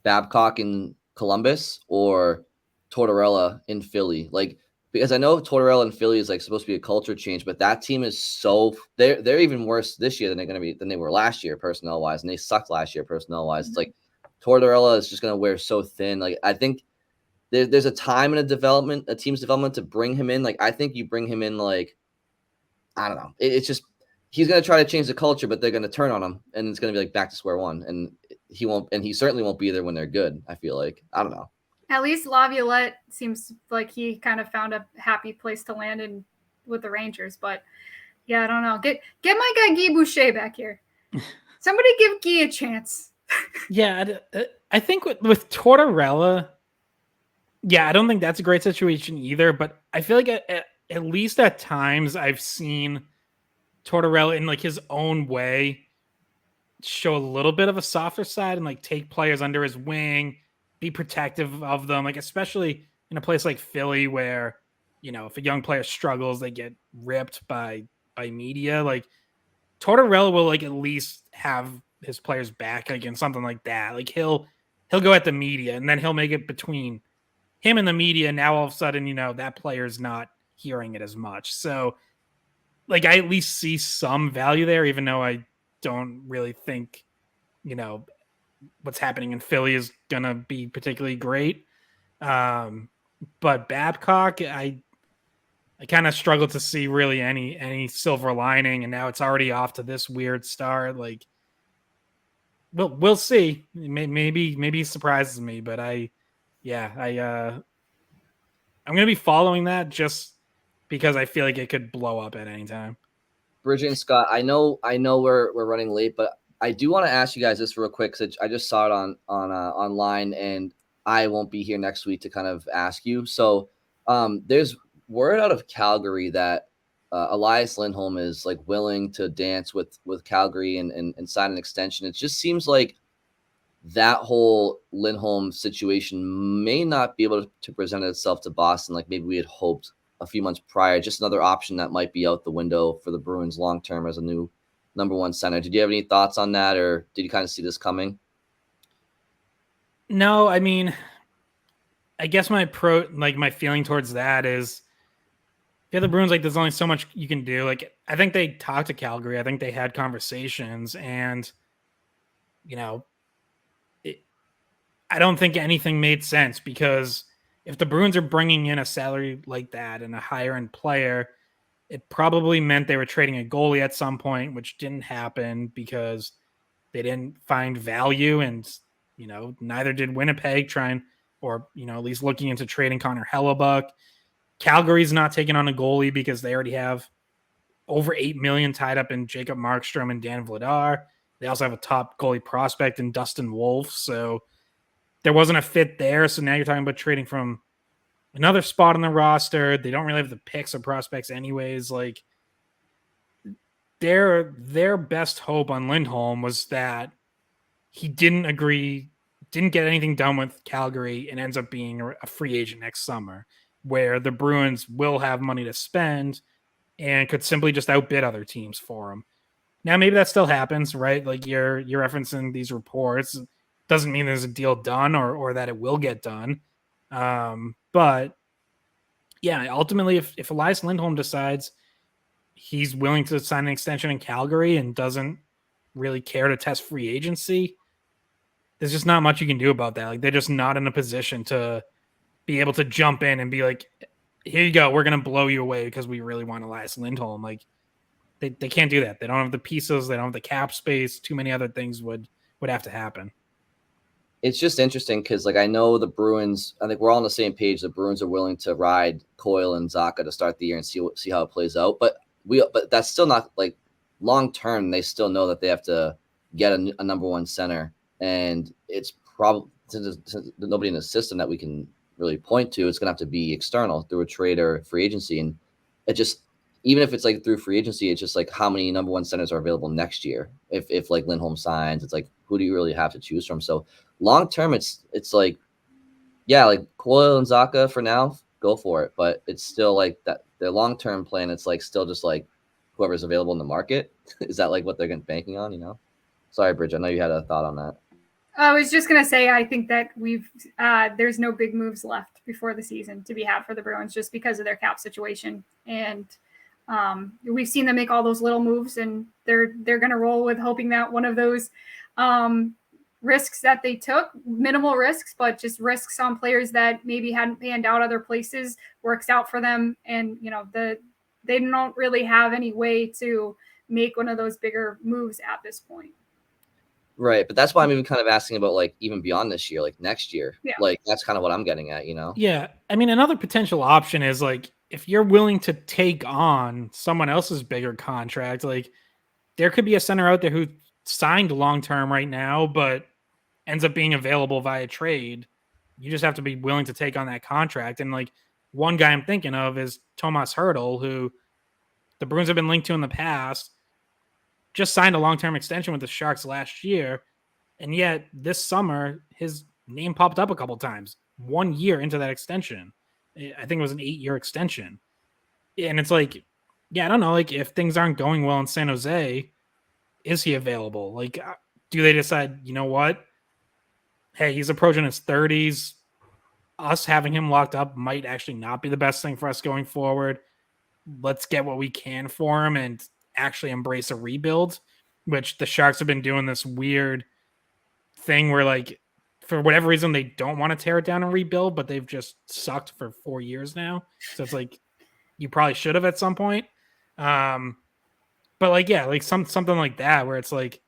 [SPEAKER 1] Babcock in Columbus or Tortorella in Philly? Like, because I know Tortorella in Philly is like supposed to be a culture change, but that team is they're even worse this year than they were last year personnel wise, and they sucked last year personnel wise. It's like Tortorella is just going to wear so thin. Like I think there's a time in a team's development to bring him in. Like I think you bring him in like I don't know. It's just he's going to try to change the culture, but they're going to turn on him, and it's going to be like back to square one. And he won't, and he certainly won't be there when they're good. I feel like I don't know.
[SPEAKER 2] At least Laviolette seems like he kind of found a happy place to land in with the Rangers. But yeah, I don't know. Get my guy Guy Boucher back here. Somebody give Guy a chance.
[SPEAKER 3] Yeah, I think with Tortorella, yeah, I don't think that's a great situation either. But I feel like at least at times I've seen Tortorella in like his own way show a little bit of a softer side and like take players under his wing, be protective of them, like especially in a place like Philly where, if a young player struggles, they get ripped by media. Like Tortorella will like at least have his players back like in something like that. Like he'll go at the media and then he'll make it between him and the media. Now all of a sudden, that player's not hearing it as much. So like I at least see some value there, even though I don't really think, what's happening in Philly is going to be particularly great. But Babcock, I kind of struggle to see really any silver lining, and now it's already off to this weird start. Like, we'll see. Maybe he surprises me, but I'm going to be following that just because I feel like it could blow up at any time.
[SPEAKER 1] Bridgette and Scott, I know we're running late, but I do want to ask you guys this real quick because I just saw it on online, and I won't be here next week to kind of ask you. So there's word out of Calgary that Elias Lindholm is like willing to dance with Calgary and sign an extension. It just seems like that whole Lindholm situation may not be able to present itself to Boston like maybe we had hoped a few months prior. Just another option that might be out the window for the Bruins long term as a new number one center. Did you have any thoughts on that, or did you kind of see this coming?
[SPEAKER 3] No, I mean, I guess my feeling towards that is, yeah, the Bruins, like, there's only so much you can do. Like, I think they talked to Calgary. I think they had conversations, and I don't think anything made sense, because if the Bruins are bringing in a salary like that and a higher end player, it probably meant they were trading a goalie at some point, which didn't happen because they didn't find value. And, neither did Winnipeg or at least looking into trading Connor Hellebuck. Calgary's not taking on a goalie because they already have over $8 million tied up in Jacob Markstrom and Dan Vladar. They also have a top goalie prospect in Dustin Wolf. So there wasn't a fit there. So now you're talking about trading from another spot on the roster. They don't really have the picks or prospects anyways. Like, their best hope on Lindholm was that he didn't get anything done with Calgary and ends up being a free agent next summer, where the Bruins will have money to spend and could simply just outbid other teams for him. Now, maybe that still happens, right? Like you're referencing these reports. Doesn't mean there's a deal done or that it will get done. But yeah, ultimately, if Elias Lindholm decides he's willing to sign an extension in Calgary and doesn't really care to test free agency, there's just not much you can do about that. Like, they're just not in a position to be able to jump in and be like, here you go, we're going to blow you away because we really want Elias Lindholm. Like, they can't do that. They don't have the pieces. They don't have the cap space. Too many other things would have to happen.
[SPEAKER 1] It's just interesting because, like, I know the Bruins, I think we're all on the same page. The Bruins are willing to ride Coyle and Zacha to start the year and see how it plays out. But that's still not, like, long term. They still know that they have to get a number one center, and it's probably since nobody in the system that we can really point to. It's going to have to be external through a trade or free agency, and it just, even if it's like through free agency, it's just like how many number one centers are available next year. If like Lindholm signs, it's like, who do you really have to choose from? So long term, it's like, yeah, like Coyle and Zacha for now, go for it. But it's still like that their long term plan. It's like still just like whoever's available in the market. Is that like what they're banking on? You know? Sorry, Bridge. I know you had a thought on that.
[SPEAKER 2] I was just gonna say, I think that there's no big moves left before the season to be had for the Bruins just because of their cap situation, and we've seen them make all those little moves, and they're gonna roll with hoping that one of those risks that they took, minimal risks, but just risks on players that maybe hadn't panned out other places, works out for them, and they don't really have any way to make one of those bigger moves at this point.
[SPEAKER 1] Right, but that's why I'm even kind of asking about, like, even beyond this year, like next year.
[SPEAKER 2] Yeah.
[SPEAKER 1] Like, that's kind of what I'm getting at, you know?
[SPEAKER 3] Yeah. I mean, another potential option is, like, if you're willing to take on someone else's bigger contract, like, there could be a center out there who signed long-term right now, but ends up being available via trade. You just have to be willing to take on that contract. And, like, one guy I'm thinking of is Tomas Hertl, who the Bruins have been linked to in the past, just signed a long-term extension with the Sharks last year, and yet this summer his name popped up a couple times 1 year into that extension. I think it was an 8-year extension, and it's like, yeah, I don't know, like, if things aren't going well in San Jose, is he available? Like, do they decide, you know what, hey, he's approaching his 30s, us having him locked up might actually not be the best thing for us going forward, let's get what we can for him and actually embrace a rebuild, which the Sharks have been doing this weird thing where, like, for whatever reason, they don't want to tear it down and rebuild, but they've just sucked for 4 years now. So it's like, you probably should have at some point. But like, yeah, like something like that, where it's like,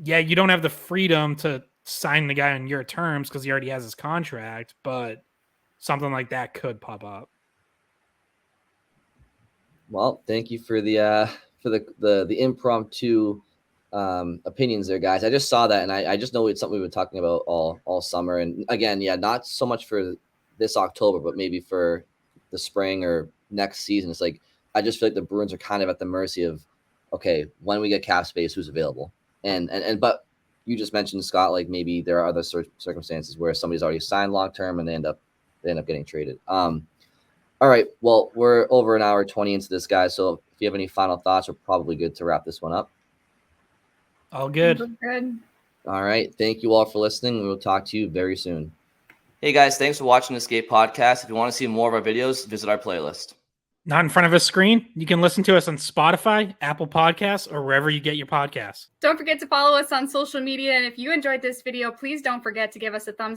[SPEAKER 3] yeah, you don't have the freedom to sign the guy on your terms because he already has his contract, but something like that could pop up.
[SPEAKER 1] Well, thank you for the impromptu opinions there, guys. I just saw that, and I just know it's something we've been talking about all summer. And again, yeah, not so much for this October, but maybe for the spring or next season. It's like, I just feel like the Bruins are kind of at the mercy of, okay, when we get cap space, who's available, and but you just mentioned, Scott, like, maybe there are other circumstances where somebody's already signed long term and they end up getting traded. All right. Well, we're over an hour 20 into this, guys. So if you have any final thoughts, we're probably good to wrap this one up.
[SPEAKER 3] All good.
[SPEAKER 2] Good.
[SPEAKER 1] All right. Thank you all for listening. We will talk to you very soon.
[SPEAKER 4] Hey, guys. Thanks for watching the Skate Podcast. If you want to see more of our videos, visit our playlist.
[SPEAKER 3] Not in front of a screen. You can listen to us on Spotify, Apple Podcasts, or wherever you get your podcasts.
[SPEAKER 2] Don't forget to follow us on social media. And if you enjoyed this video, please don't forget to give us a thumbs